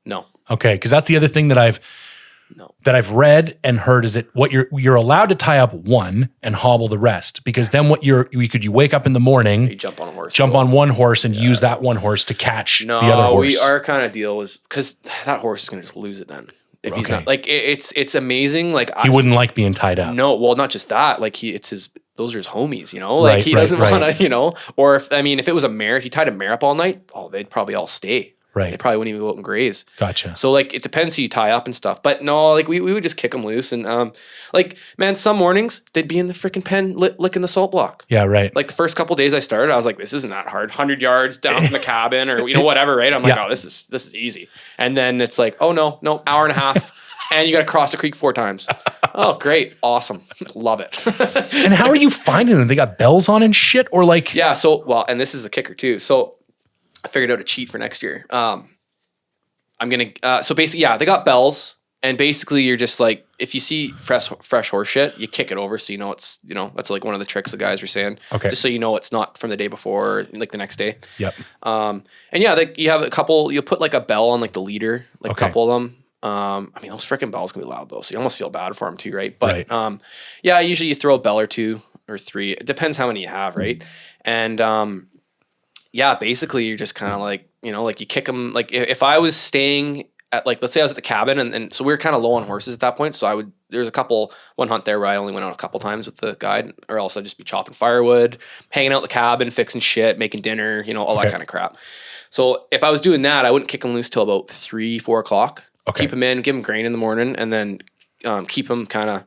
No. Okay, because that's the other thing that I've read and heard is that what you're allowed to tie up one and hobble the rest, because then you wake up in the morning, you jump on one horse and use that one horse to catch the other horse. Our kind of deal was because that horse is going to just lose it then. If he's not like it's amazing. Like he wouldn't like being tied up. No, well, not just that. Like those are his homies, Like he doesn't want to, or if it was a mare, if he tied a mare up all night, they'd probably all stay. Right. They probably wouldn't even go out and graze. Gotcha. So like, it depends who you tie up and stuff. But no, like we would just kick them loose. And like, man, some mornings they'd be in the freaking pen licking the salt block. Yeah, right. Like the first couple days I started, I was like, this isn't that hard. 100 yards down from the cabin or, whatever, right? I'm like, oh, this is easy. And then it's like, oh, no, hour and a half. And you got to cross the creek 4 times. Oh, great. Awesome. Love it. And how are you finding them? They got bells on and shit or like? Yeah. So, well, and this is the kicker too. So I figured out a cheat for next year. I'm going to, so basically, yeah, they got bells. And basically you're just like, if you see fresh horse shit, you kick it over. So, it's, that's like one of the tricks the guys were saying. Okay. Just so it's not from the day before, or like the next day. Yep. And yeah, you have a couple, you'll put like a bell on like the leader, like a couple of them. Those freaking bells can be loud though. So you almost feel bad for them too, right? But, yeah, usually you throw a bell or 2 or 3. It depends how many you have, right? And, yeah, basically you're just kind of like, like you kick them. Like if I was staying at like, let's say I was at the cabin and so we were kind of low on horses at that point. So there's one hunt there where I only went out a couple times with the guide, or else I'd just be chopping firewood, hanging out in the cabin, fixing shit, making dinner, all that kind of crap. So if I was doing that, I wouldn't kick them loose till about 3-4 o'clock. Okay. Keep them in, give them grain in the morning, and then keep them kind of,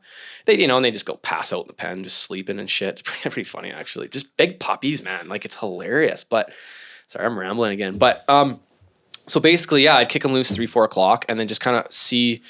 and they just go pass out in the pen, just sleeping and shit. It's pretty funny, actually. Just big puppies, man. Like, it's hilarious. But, sorry, I'm rambling again. But, so basically, yeah, I'd kick them loose 3-4 o'clock and then just kind of see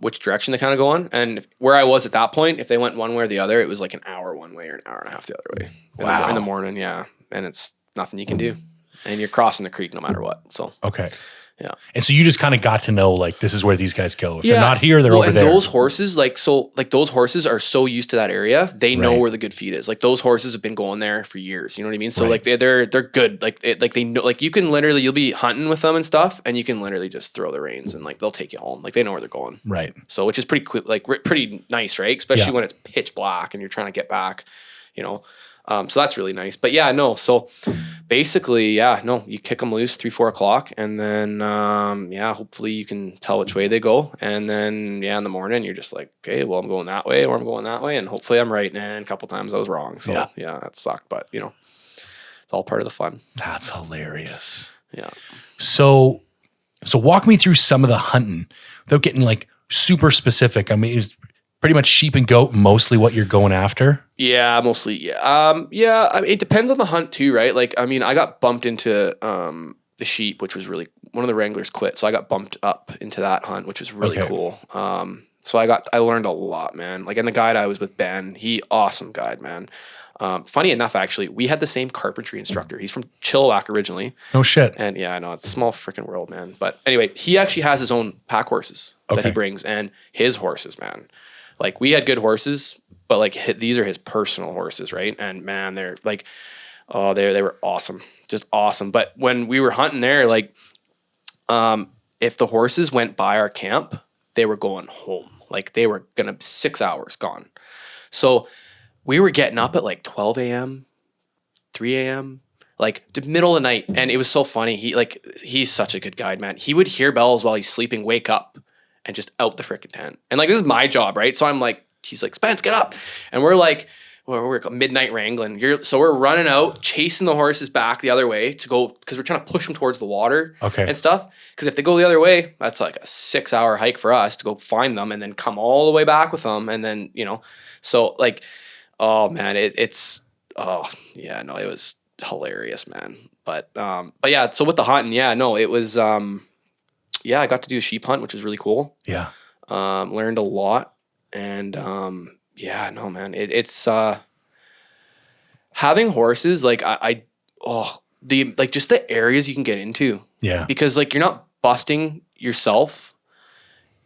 which direction they kind of go on. And where I was at that point, if they went one way or the other, it was like an hour one way or an hour and a half the other way. Wow. In the morning, yeah. And it's nothing you can do. And you're crossing the creek no matter what. So, okay. Yeah. And so you just kind of got to know, like, this is where these guys go. If they're not here, they're over there. And those horses, those horses are so used to that area. They know where the good feed is. Like, those horses have been going there for years. You know what I mean? So like they're good. Like they know, like you can literally, you'll be hunting with them and stuff, and you can literally just throw the reins and like they'll take you home. Like they know where they're going. Right. So which is pretty quick, like pretty nice, right? Especially when it's pitch black and you're trying to get back, so that's really nice. But yeah, no. So basically, you kick them loose 3-4 o'clock, and then hopefully you can tell which way they go. And then in the morning you're just like, okay, well I'm going that way, or I'm going that way, and hopefully I'm right. And a couple times I was wrong. So yeah, that sucked, but it's all part of the fun. That's hilarious. Yeah. So walk me through some of the hunting without getting like super specific. I mean, is pretty much sheep and goat mostly what you're going after? Yeah, mostly. Yeah. It depends on the hunt too, right? Like, I mean, I got bumped into the sheep, which was really, one of the wranglers quit. So I got bumped up into that hunt, which was really cool. So I learned a lot, man. Like, and the guide I was with, Ben, awesome guide, man. Funny enough, actually, we had the same carpentry instructor. He's from Chilliwack originally. No shit. And yeah, I know, it's a small freaking world, man. But anyway, he actually has his own pack horses that he brings, and his horses, man. Like, we had good horses, but like these are his personal horses, right? And man, they're like, they were awesome, just awesome. But when we were hunting there, like, if the horses went by our camp, they were going home. Like, they were gonna 6 hours gone. So we were getting up at like 12 a.m., 3 a.m., like the middle of the night. And it was so funny. He's such a good guide, man. He would hear bells while he's sleeping, wake up, and just out the freaking tent. And like, this is my job, right? So I'm like, he's like, Spence, get up. And we're like, we're midnight wrangling. So we're running out, chasing the horses back the other way to go, because we're trying to push them towards the water and stuff. Because if they go the other way, that's like a 6-hour hike for us to go find them and then come all the way back with them. And then, so like, oh man, it was hilarious, man. But yeah, so with the hunting, it was, I got to do a sheep hunt, which was really cool. Yeah. Learned a lot. And man, it's having horses, like just the areas you can get into. Yeah. Because like, you're not busting yourself.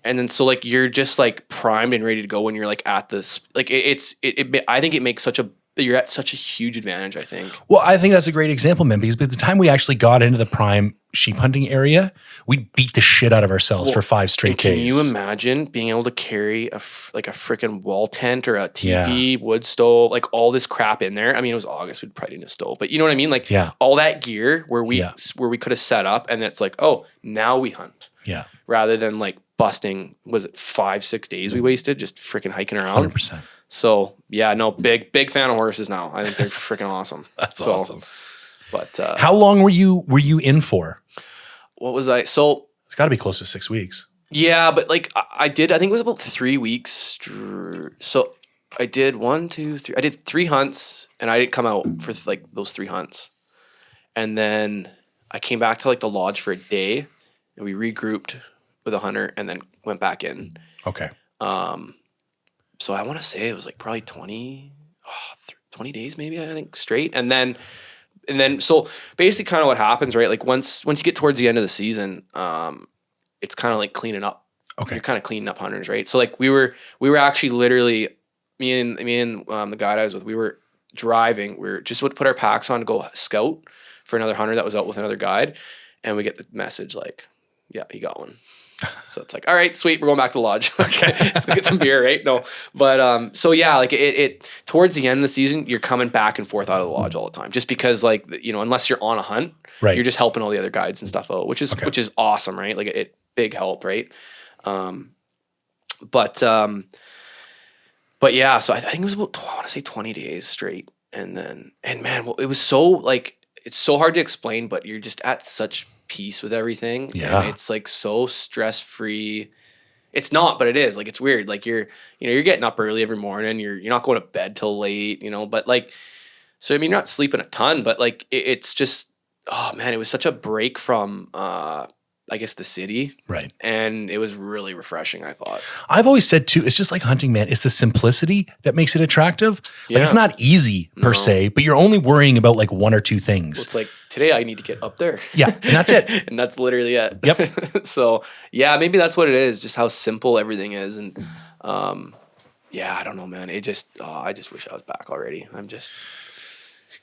And then so like, you're just like primed and ready to go when you're like at this, like I think it makes you're at such a huge advantage, I think. Well, I think that's a great example, man, because by the time we actually got into the prime sheep hunting area, we beat the shit out of ourselves for 5 straight days. Can you imagine being able to carry a freaking wall tent or a teepee, wood stove, like all this crap in there? I mean, it was August, we'd probably need a stove, but you know what I mean? Like all that gear where we could have set up, and it's like, oh, now we hunt. Yeah. Rather than like busting, was it 5-6 days we wasted just freaking hiking around? 100%. So big fan of horses now. I think they're freaking awesome. That's awesome. But how long were you in for? what was I? So It's got to be close to 6 weeks. yeah, but like I think it was about 3 weeks. So I did 1, 2, 3. I did 3 hunts, and I didn't come out for like those 3 hunts. And then I came back to like the lodge for a day, and we regrouped with a hunter, and then went back in. Okay. So I want to say it was like probably 20 days maybe, I think, straight. And then so basically kind of what happens, right? Like once you get towards the end of the season, it's kind of like cleaning up. Okay. You're kind of cleaning up hunters, right? So like we were actually literally me and the guy I was with, we were driving. We just would put our packs on to go scout for another hunter that was out with another guide, and we get the message like, yeah, he got one. So it's like, all right, sweet, we're going back to the lodge. Okay, let's go get some beer, right? No, but so yeah, like it towards the end of the season, you're coming back and forth out of the lodge all the time, just because like unless you're on a hunt, right, you're just helping all the other guides and stuff out, which is awesome, right? Like it big help, right? But yeah, so I think it was about, I want to say 20 days straight, and man, well, it was so like, it's so hard to explain, but you're just at such peace with everything. Yeah. And it's like so stress free. It's not, but it is. Like it's weird. Like you're getting up early every morning. You're not going to bed till late, but like, so I mean, you're not sleeping a ton, but like it's just, oh man, it was such a break from I guess the city. Right. And it was really refreshing, I thought. I've always said too, it's just like hunting, man. It's the simplicity that makes it attractive. Like it's not easy per se, but you're only worrying about like 1 or 2 things. Well, it's like today I need to get up there. Yeah. And that's it. And that's literally it. Yep. So yeah, maybe that's what it is. Just how simple everything is. And yeah, I don't know, man. It just, I just wish I was back already. I'm just,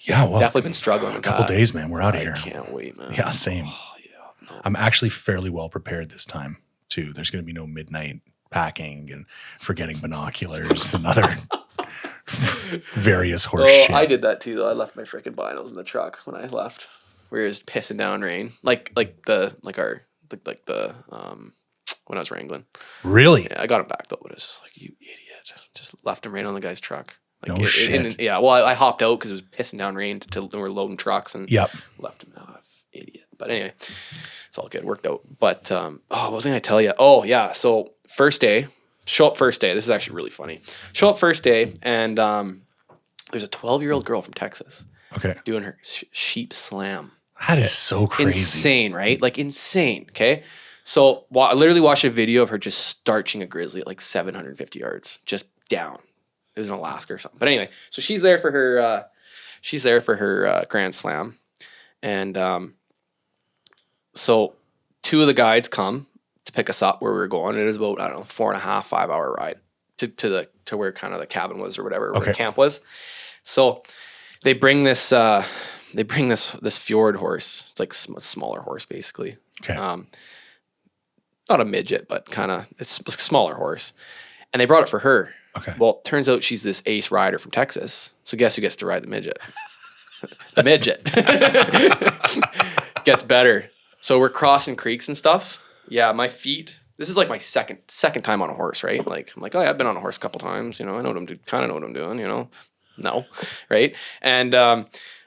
well, definitely been struggling with a couple days, man. We're out of here. I can't wait, man. Yeah, same. Oh, yeah, no. I'm actually fairly well prepared this time too. There's going to be no midnight packing and forgetting binoculars and other various horse shit. I did that too, though. I left my freaking binos in the truck when I left. We were just pissing down rain, like when I was wrangling. Really? Yeah, I got him back though, but it was just like, you idiot. Just left him right on the guy's truck. Like, no shit. Yeah, well, I hopped out because it was pissing down rain till we were loading trucks, and left him. Oh, idiot. But anyway, it's all good. Worked out. But what was I going to tell you? Oh, yeah. So first day, show up first day. This is actually really funny. Show up first day, and there's a 12-year-old girl from Texas. Okay. Doing her sheep slam. That is so crazy. Insane, right? Like insane. Okay. So I literally watched a video of her just starching a grizzly at like 750 yards, just down. It was in Alaska or something. But anyway, so she's there for her Grand Slam. And so 2 of the guides come to pick us up where we were going. It was about, I don't know, 4.5, 5 hour ride to where kind of the cabin was or whatever, where the camp was. So they bring this fjord horse. It's like a smaller horse basically. Okay. Not a midget, but kind of, it's a smaller horse. And they brought it for her. Okay. Well, turns out she's this ace rider from Texas. So guess who gets to ride the midget? The midget. Gets better. So we're crossing creeks and stuff. Yeah, my feet. This is like my second time on a horse, right? Like I'm like, oh yeah, I've been on a horse a couple times. I know what I'm doing. Kind of know what I'm doing. No, right? And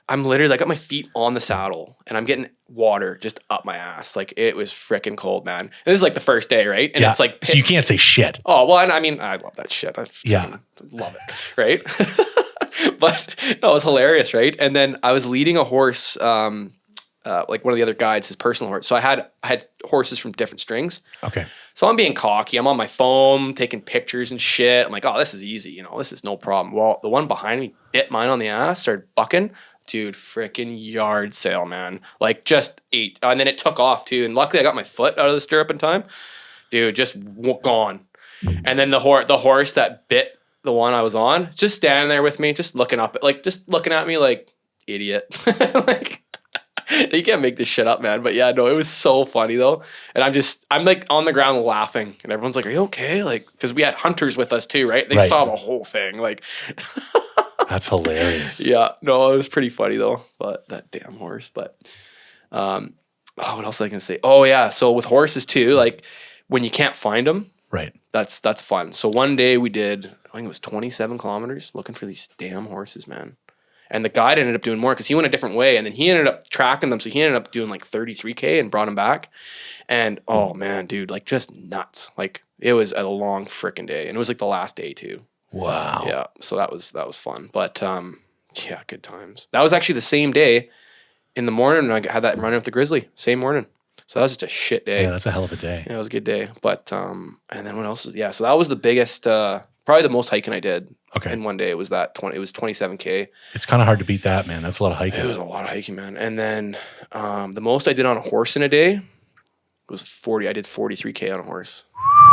I'm literally, I got my feet on the saddle and I'm getting water just up my ass. Like it was freaking cold, man. And this is like the first day, right? And it's like, so you can't say shit. Oh, well, I mean, I love that shit. I love it, right? But no, it was hilarious, right? And then I was leading a horse, like one of the other guides, his personal horse. So I had horses from different strings. Okay. So I'm being cocky. I'm on my phone, taking pictures and shit. I'm like, oh, this is easy. This is no problem. Well, the one behind me bit mine on the ass, started bucking. Dude, freaking yard sale, man. Like just ate. And then it took off too. And luckily I got my foot out of the stirrup in time. Dude, just gone. And then the horse that bit the one I was on, just standing there with me, just looking up, just looking at me like, idiot. Like, you can't make this shit up, man. But yeah, no, it was so funny though. And I'm like on the ground laughing, and everyone's like, are you okay? Like, because we had hunters with us too, right? They saw the whole thing. Like, that's hilarious. Yeah, no, it was pretty funny though. But that damn horse. But what else was I gonna say? Oh yeah, so with horses too, like when you can't find them, right? That's fun. So one day we did, I think it was 27 kilometers looking for these damn horses, man. And the guide ended up doing more because he went a different way. And then he ended up tracking them. So he ended up doing like 33K and brought him back. And oh man, dude, like just nuts. Like it was a long freaking day. And it was like the last day too. Wow. Yeah. So that was fun. But yeah, good times. That was actually the same day in the morning. I had that running with the grizzly, same morning. So that was just a shit day. Yeah, that's a hell of a day. Yeah, it was a good day. But and then what else was so that was the biggest probably the most hiking I did in one day. It was 27K. It's kind of hard to beat that, man. That's a lot of hiking. It was a lot of hiking, man. And then the most I did on a horse in a day was 40. I did 43K on a horse.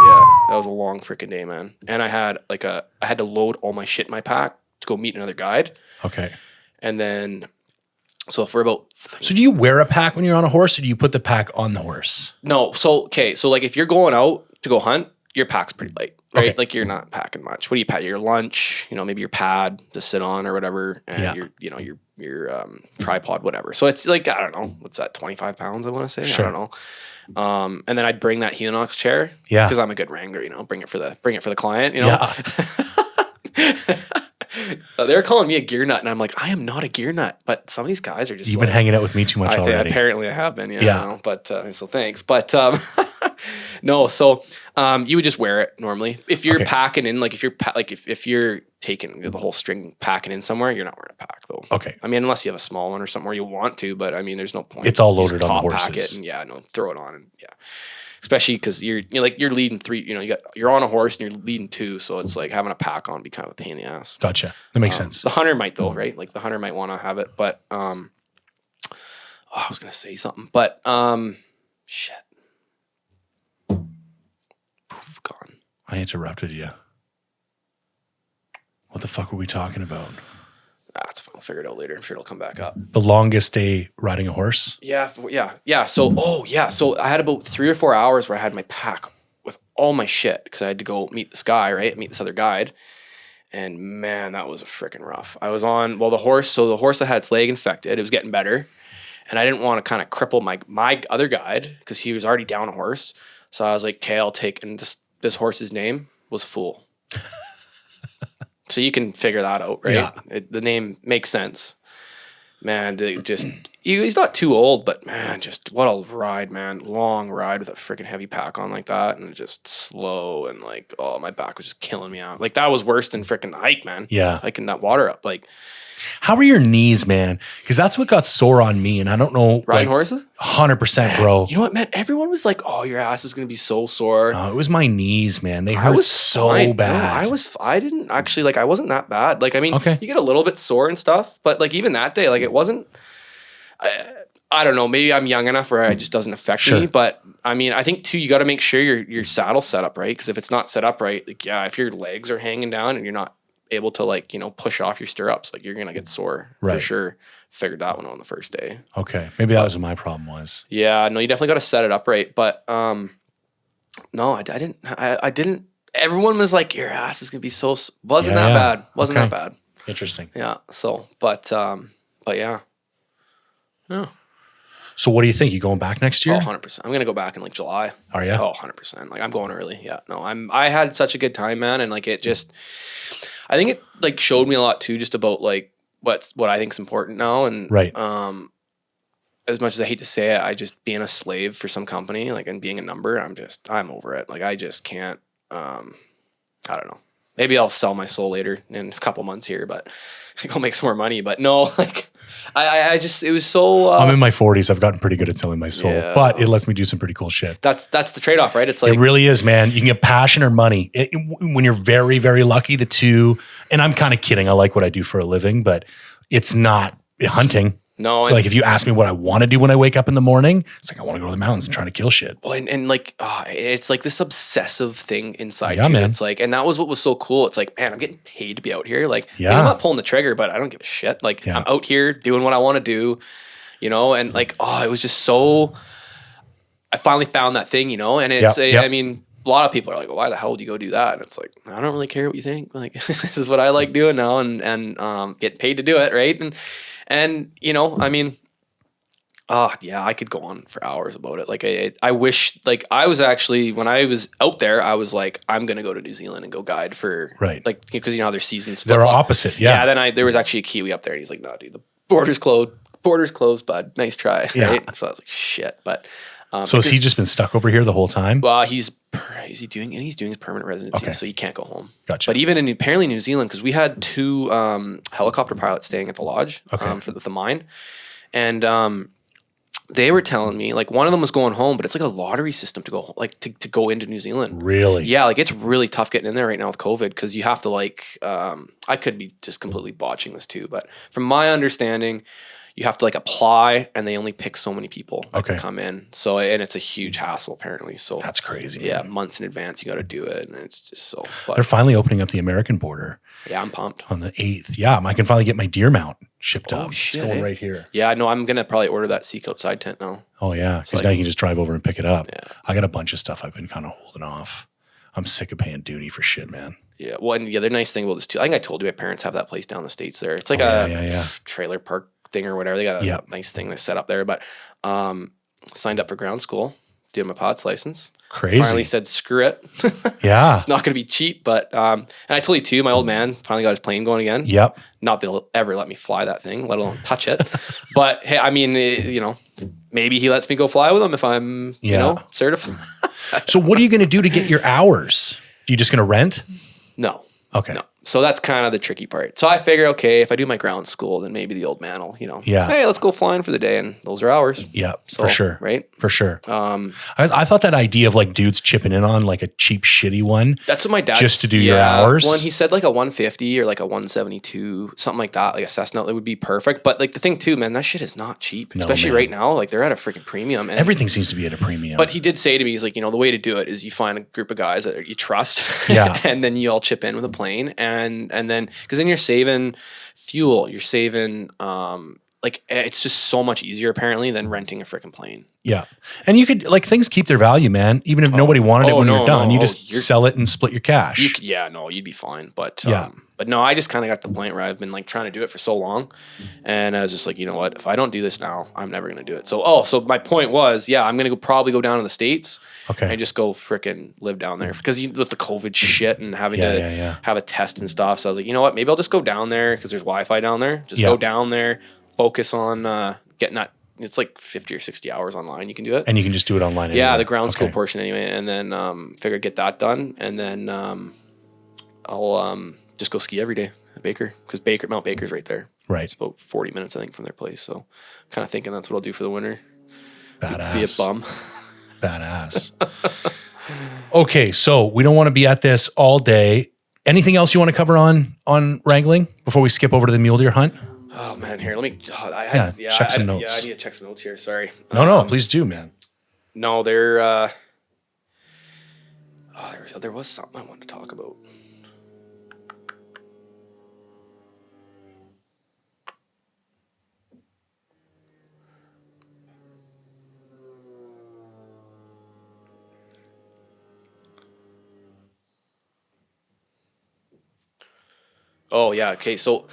Yeah, that was a long freaking day, man. And I had to load all my shit in my pack to go meet another guide. Okay. And then so for about So do you wear a pack when you're on a horse, or do you put the pack on the horse? No. So like if you're going out to go hunt, your pack's pretty light, right? Okay. Like you're not packing much. What do you pack? Your lunch, maybe your pad to sit on or whatever, and your tripod, whatever. So it's like, I don't know, what's that, 25 pounds? I want to say. Sure. I don't know. And then I'd bring that Helinox chair. Yeah. Because I'm a good wrangler, bring it for the client. Yeah. They were calling me a gear nut, and I'm like, I am not a gear nut. But some of these guys are just. You've been hanging out with me too much already. Apparently, I have been. Yeah. But so thanks. But no. So you would just wear it normally if you're packing in. Like if you're taking the whole string packing in somewhere, you're not wearing a pack though. Okay. I mean, unless you have a small one or something where you want to, but I mean, there's no point. It's all loaded just on the top pack horses. it and throw it on and Especially because you're leading 3, you're on a horse and you're leading 2, so it's like having a pack on would be kind of a pain in the ass. Gotcha. That makes sense. The hunter might though, right? Like the hunter might want to have it, but I was gonna say something, but shit, poof, gone. I interrupted you. What the fuck were we talking about? That's fine. I'll figure it out later. I'm sure it'll come back up. The longest day riding a horse? Yeah. So I had about 3 or 4 hours where I had my pack with all my shit because I had to go meet this guy, right? Meet this other guide. And man, that was a freaking rough. I was on, the horse that had its leg infected, it was getting better. And I didn't want to kind of cripple my other guide because he was already down a horse. So I was like, okay, I'll take, and this horse's name was Fool. So you can figure that out, right? Yeah. The name makes sense. Man, he's not too old, but man, just what a ride, man. Long ride with a freaking heavy pack on like that and just slow and like, oh, my back was just killing me out. Like that was worse than freaking the hike, man. Yeah. Hiking that water up. Like, how are your knees, man? Because that's what got sore on me, and I don't know. Riding horses? 100%, bro. You know what, man? Everyone was like, oh, your ass is going to be so sore. No, it was my knees, man. They hurt so fine. bad. No, I didn't actually, I wasn't that bad. Like, I mean, Okay. You get a little bit sore and stuff, but like even that day, like it wasn't, I don't know, maybe I'm young enough where it just doesn't affect me, but I mean, I think too, you got to make sure your saddle's set up right. Because if it's not set up right, like, if your legs are hanging down and you're not able to push off your stirrups, like you're going to get sore for sure. Figured that one out on the first day. Okay. Maybe that was what my problem was. Yeah, no, you definitely got to set it up right. But no, I didn't. Everyone was like, your ass is going to be so, wasn't that bad. Wasn't that bad. Interesting. Yeah. So, but yeah. Yeah. So what do you think? You going back next year? Oh, 100%. I'm going to go back in like July. Are you? Oh, 100%. Like I'm going early. Yeah. No, I had such a good time, man. And like, I think it like showed me a lot too, just about like what I think is important now. And right. As much as I hate to say it, I just being a slave for some company, like, and being a number, I'm over it. Like, I just can't, I don't know. Maybe I'll sell my soul later in a couple months here, but go make some more money. But no, like, I just, it was so. I'm in my 40s. I've gotten pretty good at selling my soul, but it lets me do some pretty cool shit. That's the trade-off, right? It's like, it really is, man. You can get passion or money. When you're very, very lucky, the two, and I'm kind of kidding. I like what I do for a living, but it's not hunting. No, like if you ask me what I want to do when I wake up in the morning, it's like I want to go to the mountains and try to kill shit. Well, and like it's like this obsessive thing inside yeah, too. Man. It's like, and that was what was so cool. It's like, man, I'm getting paid to be out here. Like, I'm not pulling the trigger, but I don't give a shit. Like, I'm out here doing what I want to do, and like, it was just so. I finally found that thing, and it's. I mean, a lot of people are like, well, why the hell would you go do that? And it's like, I don't really care what you think. Like, this is what I like doing now, and get paid to do it, right? And I mean, Oh yeah, I could go on for hours about it. Like I wish, like I was actually, when I was out there, I was like, I'm gonna go to New Zealand and go guide for like, because you know how their seasons they're flip-flop. opposite. Yeah. Then there was actually a Kiwi up there, and he's like, no, dude, the border's closed, bud. Nice try. Yeah. Right? So I was like, shit. But so has he just been stuck over here the whole time? well, he's doing his permanent residency, so he can't go home. Gotcha. But even apparently New Zealand, because we had 2 helicopter pilots staying at the lodge for the mine, and they were telling me like one of them was going home, but it's like a lottery system to go like to go into New Zealand. Really? Yeah, like it's really tough getting in there right now with COVID because you have to like I could be just completely botching this too, but from my understanding, you have to like apply and they only pick so many people that can come in. So and it's a huge hassle apparently. So that's crazy. Yeah, Man. Months in advance you got to do it, and it's just so. They're finally opening up the American border. Yeah, I'm pumped. On the 8th. Yeah, I can finally get my deer mount shipped up. Shit, it's going right here. Yeah, no, I'm gonna probably order that Seek Outside tent now. Oh yeah, because now you can just drive over and pick it up. Yeah. I got a bunch of stuff I've been kind of holding off. I'm sick of paying duty for shit, man. Yeah, well, and the other nice thing about this too, I think I told you my parents have that place down in the States there. It's like trailer park thing or whatever. They got a nice thing to set up there. But signed up for ground school, did my POTS license. Crazy. Finally said, screw it. Yeah. It's not going to be cheap. But, and I told you too, my old man finally got his plane going again. Yep. Not that he'll ever let me fly that thing, let alone touch it. But hey, I mean, maybe he lets me go fly with him if I'm, certified. So what are you going to do to get your hours? Are you just going to rent? No. Okay. No. So that's kind of the tricky part. So I figure, okay, if I do my ground school, then maybe the old man will, hey, let's go flying for the day. And those are hours. Yeah, so, for sure. Right? For sure. I thought that idea of like dudes chipping in on like a cheap, shitty one. That's what my dad just to do your hours. When he said like a 150 or like a 172, something like that, like a Cessna, it would be perfect. But like the thing too, man, that shit is not cheap, especially right now. Like they're at a freaking premium. And everything seems to be at a premium. But he did say to me, he's like, the way to do it is you find a group of guys that you trust, and then you all chip in with a plane, and then because then you're saving fuel, you're saving like it's just so much easier apparently than renting a freaking plane. Yeah, and you could like things keep their value, man. Even if nobody wanted it when you're done, you just sell it and split your cash. You'd be fine. But but no, I just kind of got to the point where I've been like trying to do it for so long, and I was just like, you know what? If I don't do this now, I'm never gonna do it. So so my point was, I'm gonna probably go down to the States, and just go fricking live down there because with the COVID shit and having to have a test and stuff. So I was like, you know what? Maybe I'll just go down there because there's Wi-Fi down there. Just go down there, focus on getting that. It's like 50 or 60 hours online. You can do it. And you can just do it online. Anyway. Yeah, the ground school portion anyway. And then figure get that done. And then I'll just go ski every day at Baker because Mount Baker's right there. Right. It's about 40 minutes, I think, from their place. So kind of thinking that's what I'll do for the winter. Badass. Be a bum. Badass. Okay, so we don't want to be at this all day. Anything else you want to cover on Wrangling before we skip over to the mule deer hunt? Oh man, here let me. Check some notes. Yeah, I need to check some notes here. Sorry. No, please do, man. No, there was something I wanted to talk about. Oh yeah. Okay. So,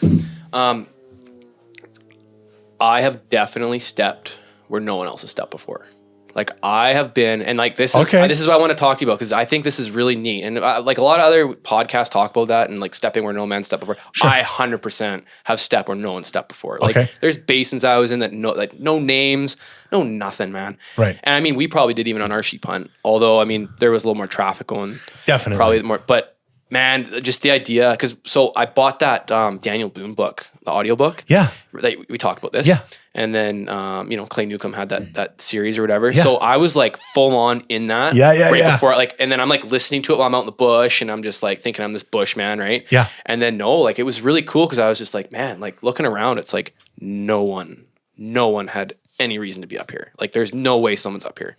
I have definitely stepped where no one else has stepped before. Like I have been, and like this is what I want to talk to you about because I think this is really neat. And like a lot of other podcasts talk about that and like stepping where no man stepped before. Sure. I 100% have stepped where no one stepped before. Like there's basins I was in that no names, no nothing, man. Right. And I mean, we probably did even on our sheep hunt. Although I mean, there was a little more traffic going. Definitely. Probably more, but. Man, just the idea, so I bought that Daniel Boone book, the audiobook. Yeah. We talked about this. Yeah. And then, Clay Newcomb had that series or whatever. Yeah. So I was like full on in that. Before, and then I'm like listening to it while I'm out in the bush and I'm just like thinking I'm this bush man, right? Yeah. And then it was really cool because I was just like, man, like looking around, it's like no one had any reason to be up here. Like there's no way someone's up here.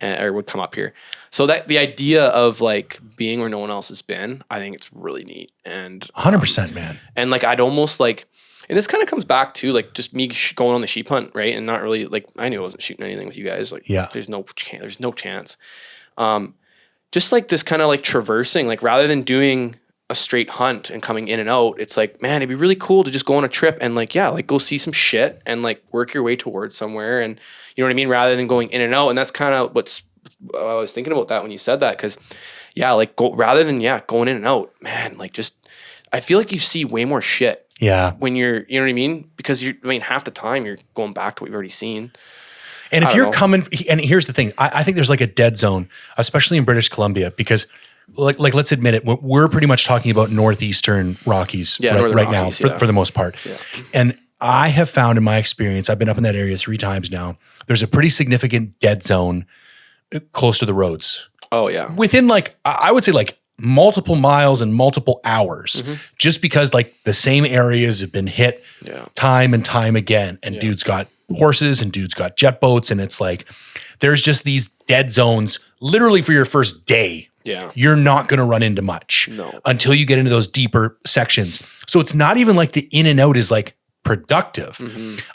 Or would come up here. So that the idea of like being where no one else has been, I think it's really neat. And 100%, man. And like, I'd almost like, and this kind of comes back to like just me going on the sheep hunt, right? And not really like, I knew I wasn't shooting anything with you guys. Like, there's no chance. Just like this kind of like traversing, like rather than doing a straight hunt and coming in and out, it's like, man, it'd be really cool to just go on a trip and like, yeah, like go see some shit and like work your way towards somewhere. And you know what I mean? Rather than going in and out. And that's kind of I was thinking about that when you said that. Cause yeah, like rather than going in and out, man, like just, I feel like you see way more shit. Yeah. When you know what I mean? Because half the time you're going back to what you've already seen. And if you're coming, and here's the thing, I think there's like a dead zone, especially in British Columbia, because like let's admit it, we're pretty much talking about northeastern Rockies right now for the most part. Yeah. And I have found in my experience, I've been up in that area 3 times now, there's a pretty significant dead zone close to the roads. Oh yeah. Within like, I would say like multiple miles and multiple hours, just because like the same areas have been hit time and time again. And dude's got horses and dude's got jet boats. And it's like, there's just these dead zones literally for your first day. Yeah. You're not going to run into much until you get into those deeper sections. So it's not even like the in and out is like productive.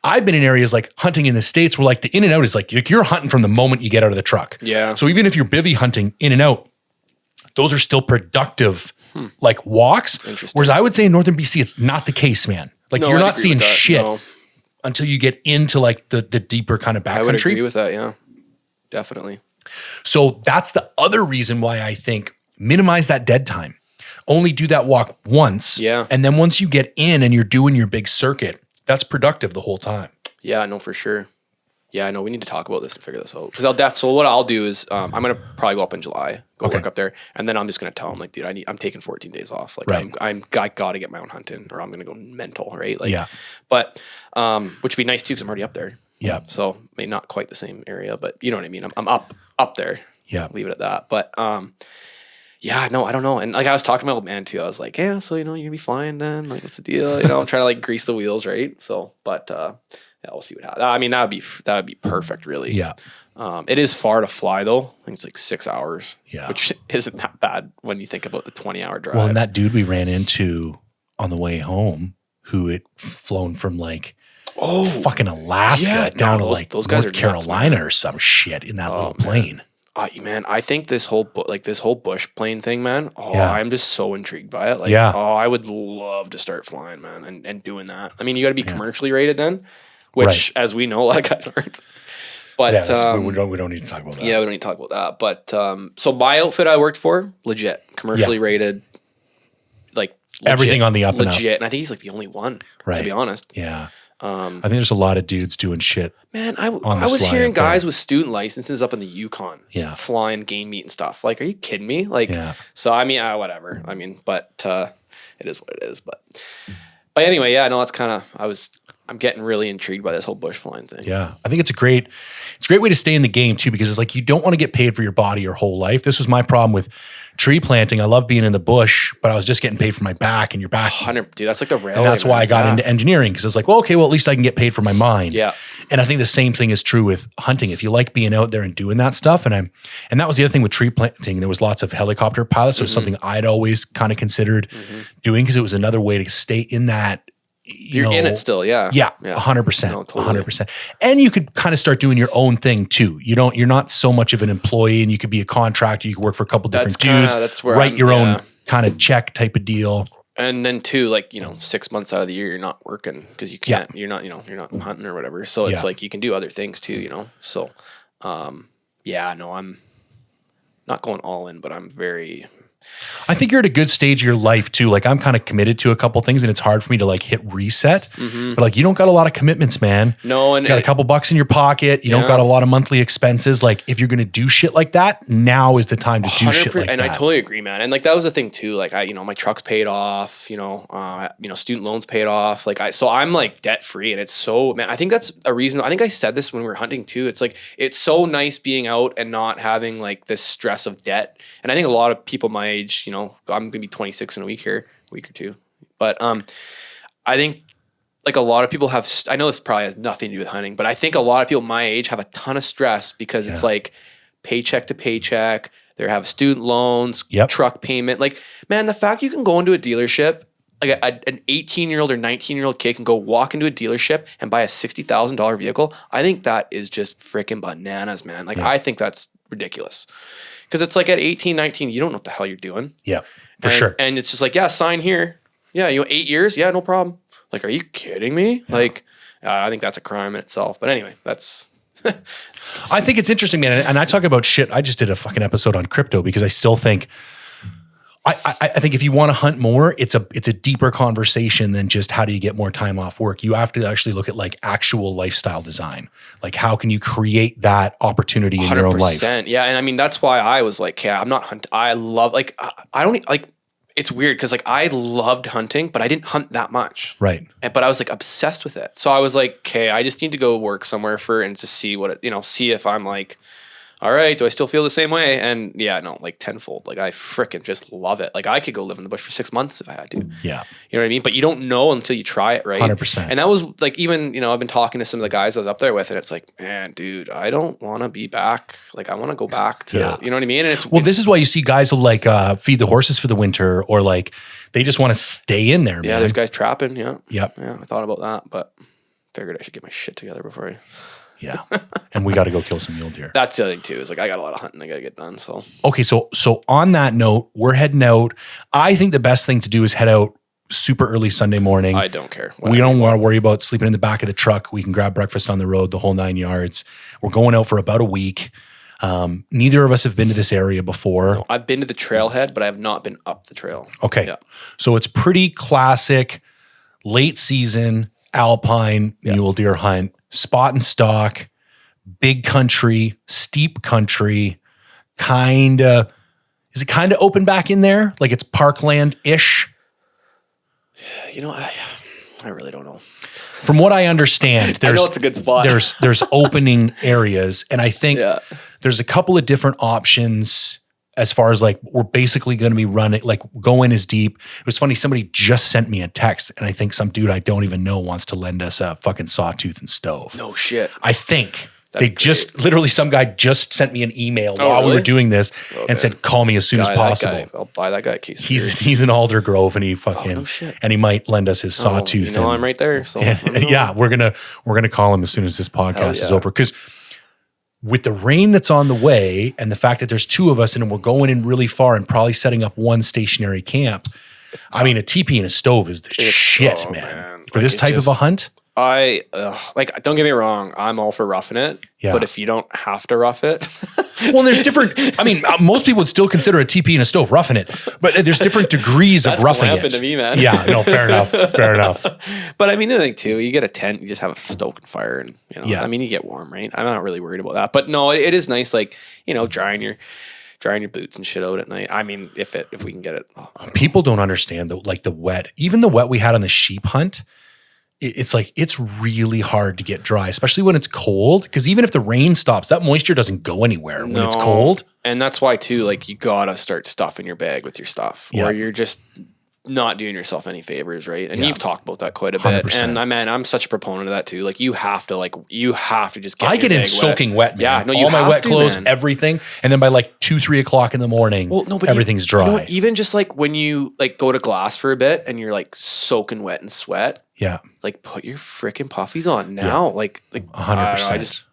I've been in areas like hunting in the States where like the in and out is like you're hunting from the moment you get out of the truck. Yeah. So even if you're bivvy hunting in and out, those are still productive like walks. Whereas I would say in Northern BC, it's not the case, man. Like you're not seeing shit until you get into like the deeper kind of backcountry. I would agree with that. Yeah, definitely. So that's the other reason why I think minimize that dead time. Only do that walk once. Yeah. And then once you get in and you're doing your big circuit, that's productive the whole time. Yeah, no, for sure. Yeah, I know we need to talk about this and figure this out. Because so what I'll do is I'm going to probably go up in July, work up there. And then I'm just going to tell them like, dude, I'm taking 14 days off. Like I got to get my own hunt in or I'm going to go mental. Right. Like, but, which would be nice too, cause I'm already up there. Yeah. So maybe not quite the same area, but you know what I mean? I'm up there. Yeah. Leave it at that. But, yeah, no, I don't know. And like I was talking to my old man too. I was like, yeah, so, you're going to be fine then. Like, what's the deal? I'm trying to like grease the wheels. Right. So, but, yeah, we'll see what happens. I mean, that would be perfect, really. Yeah. It is far to fly though. I think it's like 6 hours. Yeah. Which isn't that bad when you think about the 20-hour drive. Well, and that dude we ran into on the way home who had flown from like fucking Alaska down to like those guys North Carolina nuts, or some shit in that little plane. Man, I think this whole bush plane thing, man. I'm just so intrigued by it. Like, I would love to start flying, man, and doing that. I mean, you got to be commercially rated then. Which, as we know, a lot of guys aren't. But we don't need to talk about that. Yeah, we don't need to talk about that. But so my outfit I worked for, legit, commercially rated, like legit, everything on the up and up. And I think he's like the only one, to be honest. Yeah. I think there's a lot of dudes doing shit. Man, I was hearing guys with student licenses up in the Yukon, flying game meat and stuff. Like, are you kidding me? Like, so I mean, whatever. I mean, but it is what it is. But anyway, yeah, no, that's kind of I'm getting really intrigued by this whole bush flying thing. Yeah. I think it's a great way to stay in the game too, because it's like, you don't want to get paid for your body your whole life. This was my problem with tree planting. I love being in the bush, but I was just getting paid for my back and your back. 100, dude, that's like the railway. And that's why I got into engineering. Cause it's like, well, okay, well, at least I can get paid for my mind. Yeah. And I think the same thing is true with hunting. If you like being out there and doing that stuff. And that was the other thing with tree planting. There was lots of helicopter pilots. So it's something I'd always kind of considered doing, because it was another way to stay in that. You're in it still, yeah. Yeah, 100%. No, totally. 100%. And you could kind of start doing your own thing too. You're not so much of an employee, and you could be a contractor. You could work for a couple different dudes. That's where write your own kind of check type of deal. And then too, like, 6 months out of the year, you're not working because you can't, you're not hunting or whatever. So it's like, you can do other things too, So, no, I'm not going all in, but I'm very... I think you're at a good stage of your life too. Like, I'm kind of committed to a couple things, and it's hard for me to like hit reset. But like, you don't got a lot of commitments, man. No, and you got a couple bucks in your pocket. You don't got a lot of monthly expenses. Like, if you're going to do shit like that, now is the time to do shit like that. And I totally agree, man. And like, that was the thing too. Like, my truck's paid off. Student loans paid off. Like, so I'm like debt free, and it's so, man. I think that's a reason. I think I said this when we were hunting too. It's like, it's so nice being out and not having like this stress of debt. And I think a lot of people my age, I'm going to be 26 in a week or two. But I think like a lot of people have, I know this probably has nothing to do with hunting, but I think a lot of people my age have a ton of stress because it's like paycheck to paycheck. They have student loans, truck payment. Like, man, the fact you can go into a dealership, like an 18-year-old or 19-year-old kid can go walk into a dealership and buy a $60,000 vehicle. I think that is just freaking bananas, man. Like, I think that's ridiculous. Because it's like at 18, 19, you don't know what the hell you're doing. Yeah. For sure. And it's just like, yeah, sign here. Yeah, 8 years. Yeah, no problem. Like, are you kidding me? Yeah. Like, I think that's a crime in itself. But anyway, that's. I think it's interesting, man. And I talk about shit. I just did a fucking episode on crypto because I still think. I think if you want to hunt more, it's a deeper conversation than just how do you get more time off work. You have to actually look at like actual lifestyle design. Like how can you create that opportunity in your own life? Yeah. And I mean, that's why I was like, yeah, I'm not hunting. I love, like, I don't like, it's weird because like I loved hunting, but I didn't hunt that much. Right. But I was like obsessed with it. So I was like, okay, I just need to go work somewhere and just see what it, see if I'm like, all right, do I still feel the same way? And yeah, no, like tenfold. Like I freaking just love it. Like I could go live in the bush for 6 months if I had to. Yeah. You know what I mean? But you don't know until you try it, right? 100%. And that was like, even, I've been talking to some of the guys I was up there with, and it's like, man, dude, I don't want to be back. Like I want to go back to, you know what I mean? And it's this is why you see guys will like feed the horses for the winter, or like they just want to stay in there, man. Yeah, there's guys trapping. Yeah. Yep. Yeah, I thought about that, but figured I should get my shit together before I. Yeah. And we got to go kill some mule deer. That's the other thing too, is like I got a lot of hunting I got to get done. So, okay. So on that note, we're heading out. I think the best thing to do is head out super early Sunday morning. I don't care. We don't want to worry about sleeping in the back of the truck. We can grab breakfast on the road, the whole 9 yards. We're going out for about a week. Neither of us have been to this area before. No, I've been to the trailhead, but I have not been up the trail. Okay. Yeah. So it's pretty classic late season alpine mule deer hunt, spot and stalk, big country, steep country, is it kind of open back in there? Like it's parkland-ish? I really don't know. From what I understand, I know it's a good spot. there's opening areas, and I think there's a couple of different options as far as like we're basically going to be running, like going as deep. It was funny, somebody just sent me a text, and I think some dude I don't even know wants to lend us a fucking sawtooth and stove. No shit. I think. Some guy just sent me an email while we were doing this and said, call me as soon as possible. I'll buy that guy a case. He's in Alder Grove, and he fucking, and he might lend us his sawtooth. I'm right there. So yeah, we're going to call him as soon as this podcast is over. Cause with the rain that's on the way and the fact that there's two of us and we're going in really far and probably setting up one stationary camp. I mean, a teepee and a stove is the shit, man. For this type of a hunt. Don't get me wrong, I'm all for roughing it. Yeah. But if you don't have to rough it. Well, there's different, I mean, most people would still consider a teepee and a stove roughing it, but there's different degrees of roughing it. To me, man. Yeah, no, fair enough. But I mean, the thing too, you get a tent, you just have a stoking fire and, I mean, you get warm, right? I'm not really worried about that. But no, it is nice, like, drying your boots and shit out at night. I mean, if we can get it. People don't understand the wet, even the wet we had on the sheep hunt. It's like, it's really hard to get dry, especially when it's cold. Because even if the rain stops, that moisture doesn't go anywhere when it's cold. And that's why too, like you gotta start stuffing your bag with your stuff, or you're just not doing yourself any favors, right? And you've talked about that quite a bit. 100%. And I'm such a proponent of that too. Like you have to just get. I get in soaking wet, man. Yeah, no, all my wet clothes, everything, and then by like 2-3 o'clock in the morning, everything's dry. Even just like when you like go to glass for a bit and you're like soaking wet in sweat. Yeah. Like put your freaking puffies on now. Yeah. Like 100%.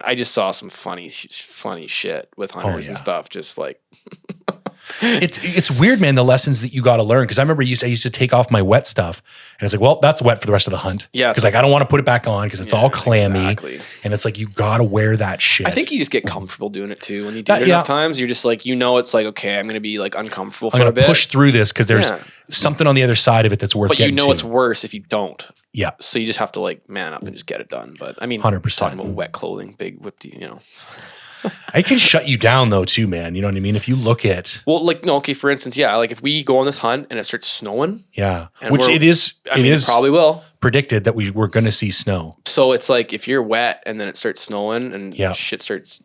I just saw some funny shit with hunters and stuff. Just like it's weird, man. The lessons that you got to learn. Cause I remember I used to take off my wet stuff and it's like, well, that's wet for the rest of the hunt. Yeah. Cause like, I don't want to put it back on cause it's all clammy. Exactly. And it's like, you got to wear that shit. I think you just get comfortable doing it too. When you do it enough times, you're just like, it's like, okay, I'm going to be like uncomfortable for a bit. Push through this. Cause there's something on the other side of it that's worth getting to. It's worse if you don't. Yeah. So you just have to like man up and just get it done. But I mean, 100%. Talking about wet clothing, big whipped, It can shut you down though too, man. You know what I mean? If you look at for instance, like if we go on this hunt and it starts snowing, which it is probably will predicted that we're going to see snow. So it's like if you're wet and then it starts snowing and shit starts,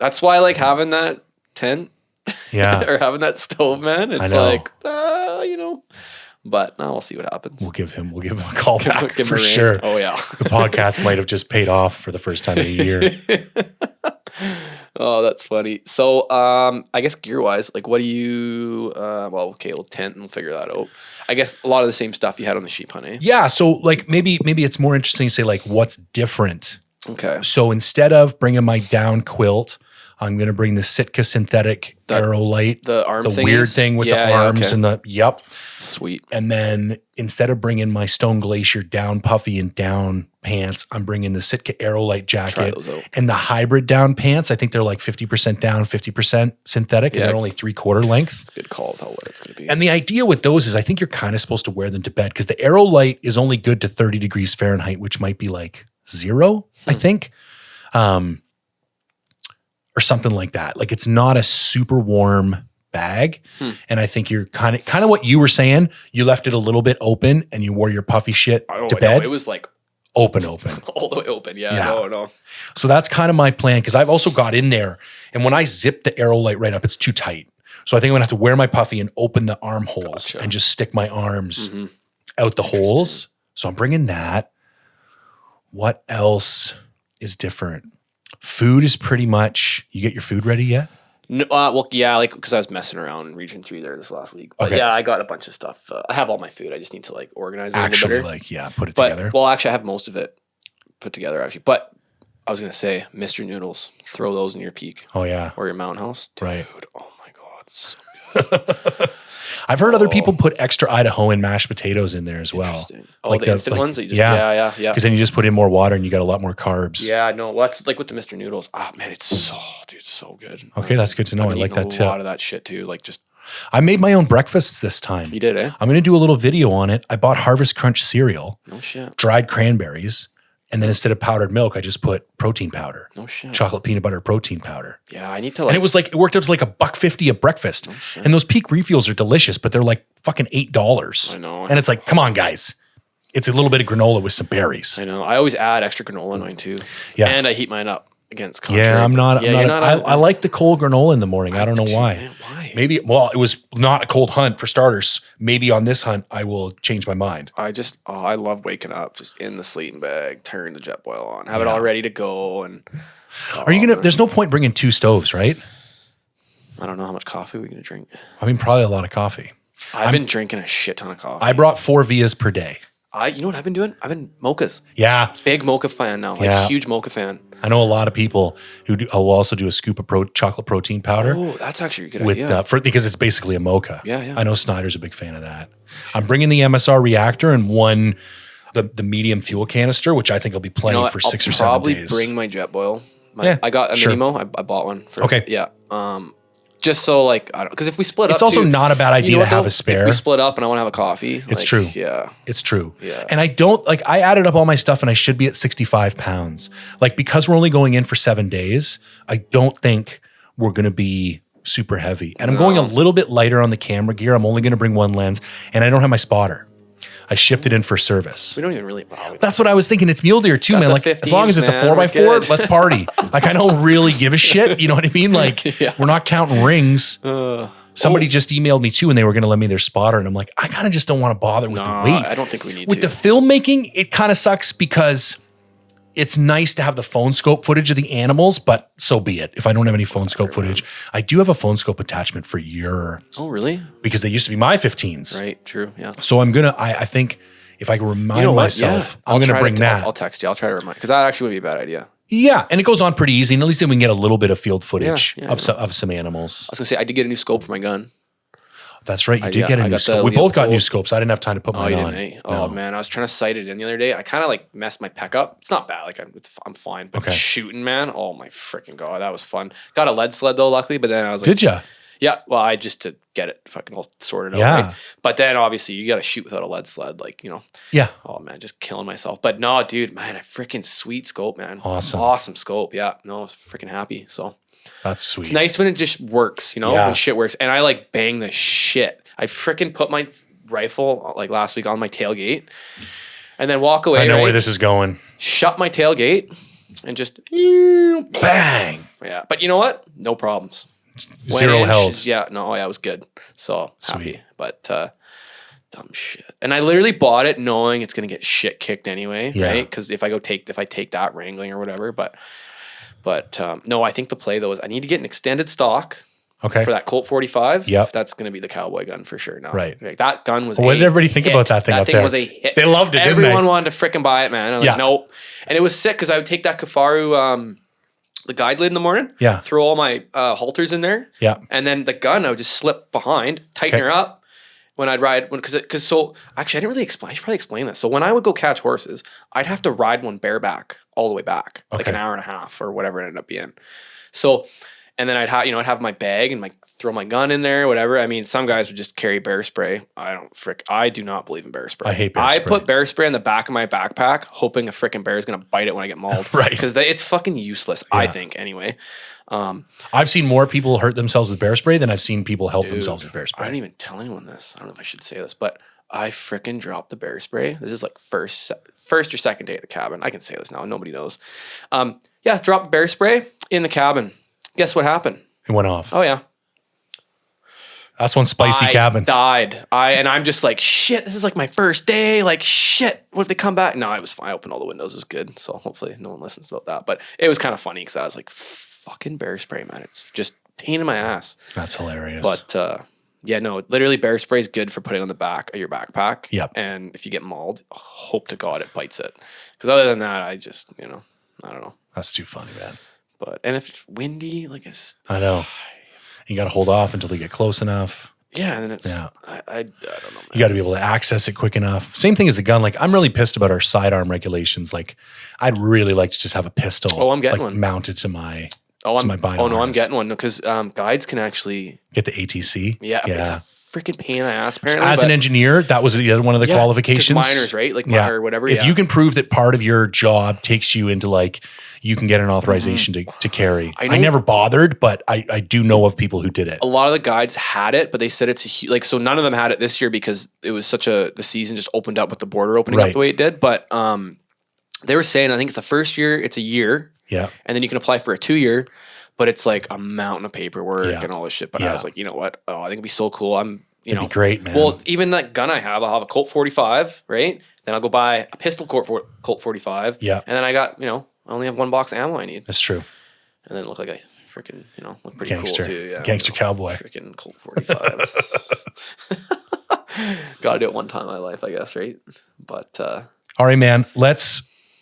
that's why I like having that tent, or having that stove, man. It's like, But we'll see what happens. We'll give him a call back for sure. Oh yeah, the podcast might have just paid off for the first time in a year. Oh, that's funny. So, I guess gear wise, like, what do you? We'll tent and we'll figure that out. I guess a lot of the same stuff you had on the sheep hunt. Yeah. So, like, maybe it's more interesting to say like what's different. Okay. So instead of bringing my down quilt, I'm going to bring the Sitka synthetic Aerolite, the arm the weird thing with the arms and the, Sweet. And then instead of bringing my Stone Glacier down puffy and down pants, I'm bringing the Sitka Aerolite jacket and the hybrid down pants. I think they're like 50% down, 50% synthetic, and they're only 3/4 length. It's a good call with how wet it's going to be. And the idea with those is I think you're kind of supposed to wear them to bed because the Aerolite is only good to 30 degrees Fahrenheit, which might be like 0, I think. Or something like that. Like it's not a super warm bag. And I think you're kind of what you were saying. You left it a little bit open and you wore your puffy shit to bed. It was like open. All the way open. Yeah. No. So that's kind of my plan because I've also got in there. And when I zip the Aerolite right up, it's too tight. So I think I'm gonna have to wear my puffy and open the armholes and just stick my arms out the holes. So I'm bringing that. What else is different? Food is pretty much, you get your food ready yet? No, well, yeah, like, because I was messing around in Region 3 there this last week. But yeah, I got a bunch of stuff. I have all my food. I just need to like organize it a little better. Put it together. Well, actually, I have most of it put together, actually. But I was going to say, Mr. Noodles, throw those in your peak. Oh, yeah. Or your mountain house. Dude, right. Oh, my God. It's so good. I've heard other people put extra Idahoan mashed potatoes in there as well. Oh, like the instant ones? That you just, yeah. Because then you just put in more water and you got a lot more carbs. Yeah, no. Well, that's like with the Mr. Noodles. Oh, man, it's so good. Okay, that's good to know. I like that too. A lot of that shit too. Like just. I made my own breakfasts this time. You did, eh? I'm going to do a little video on it. I bought Harvest Crunch cereal. No shit. Dried cranberries. And then instead of powdered milk, I just put protein powder. No shit. Chocolate peanut butter protein powder. Yeah, I need to like. And it worked out to like $1.50 a breakfast. And those Peak refills are delicious, but they're like fucking $8. I know. And it's like, come on, guys. It's a little bit of granola with some berries. I know. I always add extra granola in mine too. Yeah. And I heat mine up against contrary. Yeah, I like the cold granola in the morning. I don't know why. Man, why? Maybe, well, it was not a cold hunt for starters. Maybe on this hunt, I will change my mind. I love waking up just in the sleeping bag, turn the jet boil on, have it all ready to go. And are you going to, there's no point bringing 2 stoves, right? I don't know how much coffee we're going to drink. I mean, probably a lot of coffee. I've been drinking a shit ton of coffee. I brought 4 Vias per day. You know what I've been doing? I've been mochas. Yeah. Big mocha fan now. Like huge mocha fan. I know a lot of people who will also do a scoop of chocolate protein powder. Oh, that's actually a good idea. Because it's basically a mocha. Yeah. I know Snyder's a big fan of that. I'm bringing the MSR reactor and the medium fuel canister, which I think will be plenty for 6 or 7 days. I'll probably bring my jet boil. I got a Minimo. I bought one. Yeah. Just so like, I don't, because if we split up, it's also not a bad idea to have a spare. If we split up and I want to have a coffee, it's true. Yeah, it's true. Yeah, and I added up all my stuff and I should be at 65 pounds. Like because we're only going in for 7 days, I don't think we're going to be super heavy. And I'm going a little bit lighter on the camera gear. I'm only going to bring 1 lens, and I don't have my spotter. I shipped it in for service. We don't even really. That's what I was thinking. It's mule deer too, man. Like as long as it's a 4x4, let's party. Like I don't really give a shit. You know what I mean? Like we're not counting rings. Somebody just emailed me too, and they were going to lend me their spotter, and I'm like, I kind of just don't want to bother with the weight. I don't think we need with the filmmaking. It kind of sucks because it's nice to have the phone scope footage of the animals, but so be it. If I don't have any phone scope footage, I do have a phone scope attachment for your. Oh, really? Because they used to be my 15s. Right. True. Yeah. So I think if I can remind myself, I'm going to bring that. I'll text you. I'll try to remind, because that actually would be a bad idea. Yeah. And it goes on pretty easy. And at least then we can get a little bit of field footage of some animals. I was going to say, I did get a new scope for my gun. That's right. You did get a new scope. We both got new scopes. I didn't have time to put mine on. Oh, man. I was trying to sight it in the other day. I kind of like messed my pec up. It's not bad. Like I'm fine. But shooting, man. Oh, my freaking God. That was fun. Got a lead sled, though, luckily. But then I was like. Did ya? Yeah. Well, I just to get it fucking all sorted out. Right? But then obviously you got to shoot without a lead sled. Like, Yeah. Oh, man. Just killing myself. But no, dude, man. A freaking sweet scope, man. Awesome scope. Yeah. No, I was freaking happy. So. That's sweet. It's nice when it just works, when shit works. And I like bang the shit. I freaking put my rifle like last week on my tailgate and then walk away. I know where this is going. Shut my tailgate and just bang. Yeah. But you know what? No problems. 0 held. Yeah. No. Oh, yeah. It was good. So happy. But dumb shit. And I literally bought it knowing it's going to get shit kicked anyway. Yeah. Right. Because if I take that Wrangling or whatever, but no, I think the play though is I need to get an extended stock. Okay. For that Colt 45, yep. That's going to be the cowboy gun for sure. Now, right. Like, that gun was. What did everybody think about that thing? That thing was a hit. They loved it. Everyone didn't they? wanted to frickin' buy it, man. I was like, nope. And it was sick because I would take that Kafaru the guide lid in the morning. Yeah. Throw all my halters in there. Yeah. And then the gun, I would just slip behind, tighten her up when I'd ride. Because so actually, I didn't really explain. I should probably explain this. So when I would go catch horses, I'd have to ride one bareback all the way back, like an hour and a half or whatever it ended up being. So, and then I'd have my bag and throw my gun in there, whatever. I mean, some guys would just carry bear spray. I do not believe in bear spray. I hate bear spray. I put bear spray in the back of my backpack, hoping a freaking bear is going to bite it when I get mauled. Right. Because it's fucking useless, I think, anyway. I've seen more people hurt themselves with bear spray than I've seen people help themselves with bear spray. I didn't even tell anyone this. I don't know if I should say this, but I freaking dropped the bear spray. This is like first or second day at the cabin. I can say this now. Nobody knows. Dropped bear spray in the cabin. Guess what happened? It went off. Oh, yeah. That's one spicy cabin. Died. And I'm just like, shit, this is like my first day. Like, shit, what if they come back? No, I was fine. I opened all the windows. It was good. So hopefully no one listens about that. But it was kind of funny because I was like, fucking bear spray, man. It's just pain in my ass. That's hilarious. But literally bear spray is good for putting on the back of your backpack. Yep. And if you get mauled, hope to God it bites it. Because other than that, I just, I don't know. That's too funny, man. And if it's windy, like it's just, I know. You got to hold off until they get close enough. Yeah, and then it's I don't know. Man. You got to be able to access it quick enough. Same thing as the gun. Like I'm really pissed about our sidearm regulations. Like I'd really like to just have a pistol. Oh, I'm getting one mounted to my. My bino no, I'm harness. getting one because guides can actually get the ATC. Yeah, it's a freaking pain in the ass. Apparently, as an engineer, that was the other one of the qualifications. Minors, right? Like or whatever. If you can prove that part of your job takes you into you can get an authorization to carry. I never bothered, but I do know of people who did it. A lot of the guides had it, but they said it's so none of them had it this year because it was the season just opened up with the border opening up the way it did. But they were saying, I think the first year it's a year. Yeah. And then you can apply for a 2-year, but it's like a mountain of paperwork and all this shit. But I was like, you know what? Oh, I think it'd be so cool. It'd be great, man. Well, even that gun I have, I'll have a Colt 45, right? Then I'll go buy a pistol Colt 45. Yeah. And then I got, I only have one box of ammo I need. That's true. And then it looked like I freaking, look pretty Gangster. cool too. Yeah. Gangster cowboy. Freaking Colt 45s. Gotta do it one time in my life, I guess, right? But all right, man.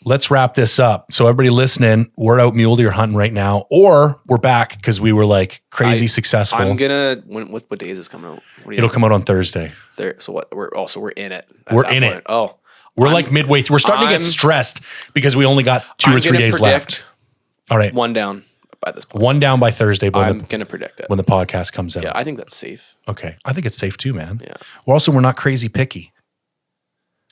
Let's wrap this up. So everybody listening, we're out mule deer hunting right now, or we're back because we were crazy successful. I'm gonna. What day is this coming out? It'll come out on Thursday. So what? We're in it. We're in it. Oh, we're midway through. We're starting to get stressed because we only got 2 or 3 days left. All right, one down by this point. One down by Thursday. I'm gonna predict it when the podcast comes out. Yeah, I think that's safe. Okay, I think it's safe too, man. Yeah. We're not crazy picky.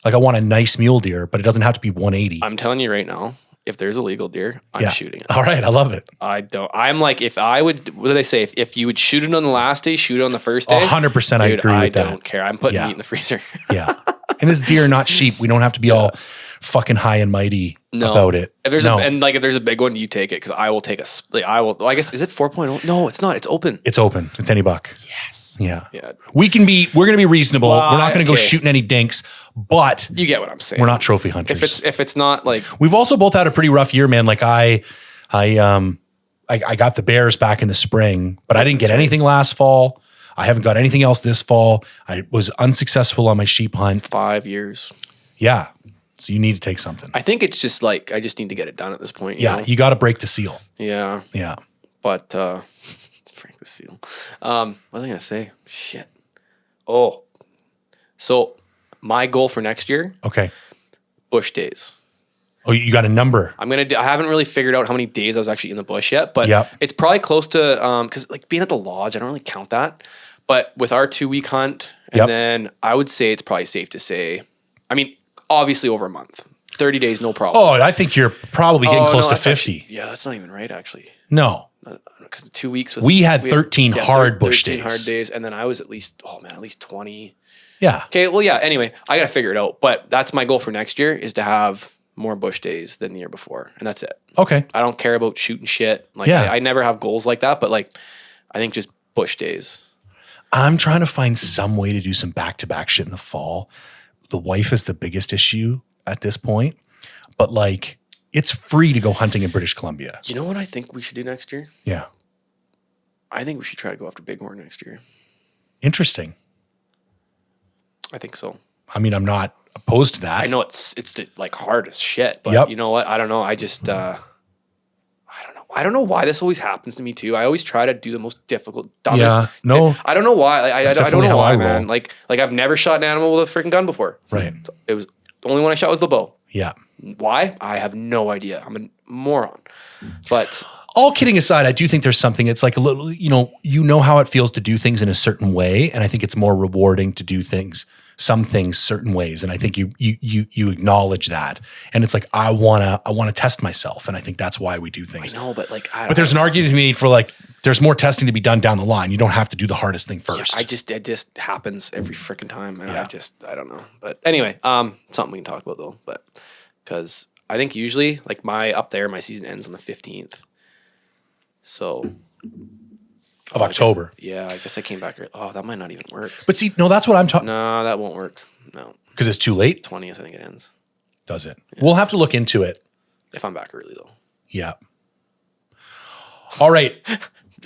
I want a nice mule deer, but it doesn't have to be 180. I'm telling you right now, if there's a legal deer, I'm shooting it. All right, I love it. I'm like, if I would, what do they say? If you would shoot it on the last day, shoot it on the first day. 100%, I agree with that. I don't care. I'm putting meat in the freezer. Yeah. And it's deer, not sheep. We don't have to be all fucking high and mighty about it. If there's if there's a big one, you take it because I will take I guess, is it 4.0? No, it's not. It's open. It's open. It's any buck. Yes. Yeah. Yeah. We're going to be reasonable. We're not going to go shooting any dinks, but you get what I'm saying. We're not trophy hunters. If it's not we've also both had a pretty rough year, man. I got the bears back in the spring, but I didn't get anything last fall. I haven't got anything else this fall. I was unsuccessful on my sheep hunt. 5 years. Yeah. So you need to take something. I think it's just I just need to get it done at this point. You got to break the seal. Yeah. Yeah. But break the seal. What was I gonna say? Shit. Oh. So my goal for next year. Okay. Bush days. Oh, you got a number? I haven't really figured out how many days I was actually in the bush yet, but it's probably close to because being at the lodge, I don't really count that. But with our 2-week hunt, and then I would say it's probably safe to say, obviously over a month, 30 days, no problem. Oh, I think you're probably getting close to 50. Actually, that's not even right, actually. No. Because the 2 weeks we had 13 hard bush days. 13 hard days, and then I was at least 20. Yeah. Okay, well, yeah, anyway, I got to figure it out. But that's my goal for next year is to have more bush days than the year before, and that's it. Okay. I don't care about shooting shit. I never have goals like that, but I think just bush days. I'm trying to find some way to do some back-to-back shit in the fall. The wife is the biggest issue at this point, but it's free to go hunting in British Columbia. You know what I think we should do next year? Yeah. I think we should try to go after bighorn next year. Interesting. I think so. I'm not opposed to that. I know it's hard as shit, but you know what? I don't know. I just, I don't know. I don't know why this always happens to me too. I always try to do the most difficult, dumbest. Yeah, no. I don't know why. I don't definitely know how I why, man. roll. Like I've never shot an animal with a freaking gun before. Right. It was the only one I shot was the bow. Yeah. Why? I have no idea. I'm a moron. But all kidding aside, I do think there's something. It's like a little, you know how it feels to do things in a certain way, and I think it's more rewarding to do some things certain ways, and I think you acknowledge that, and it's like I wanna test myself, and I think that's why we do things. I know, but like, but there's an argument to be made for like there's more testing to be done down the line. You don't have to do the hardest thing first. Yeah, it just happens every freaking time, and I don't know. But anyway, something we can talk about though, but because I think usually like my season ends on the 15th. So of October. I guess I came back. Oh, that might not even work. But see, no, that's what I'm talking. No, that won't work. No, because it's too late. 20th, I think it ends. Does it? Yeah. We'll have to look into it. If I'm back early though. Yeah. All right.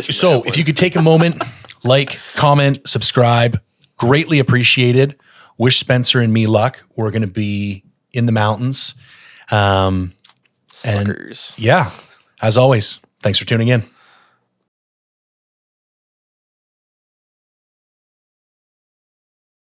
So if you could take a moment, like, comment, subscribe, greatly appreciated. Wish Spencer and me luck. We're going to be in the mountains. Suckers. And yeah, as always, thanks for tuning in.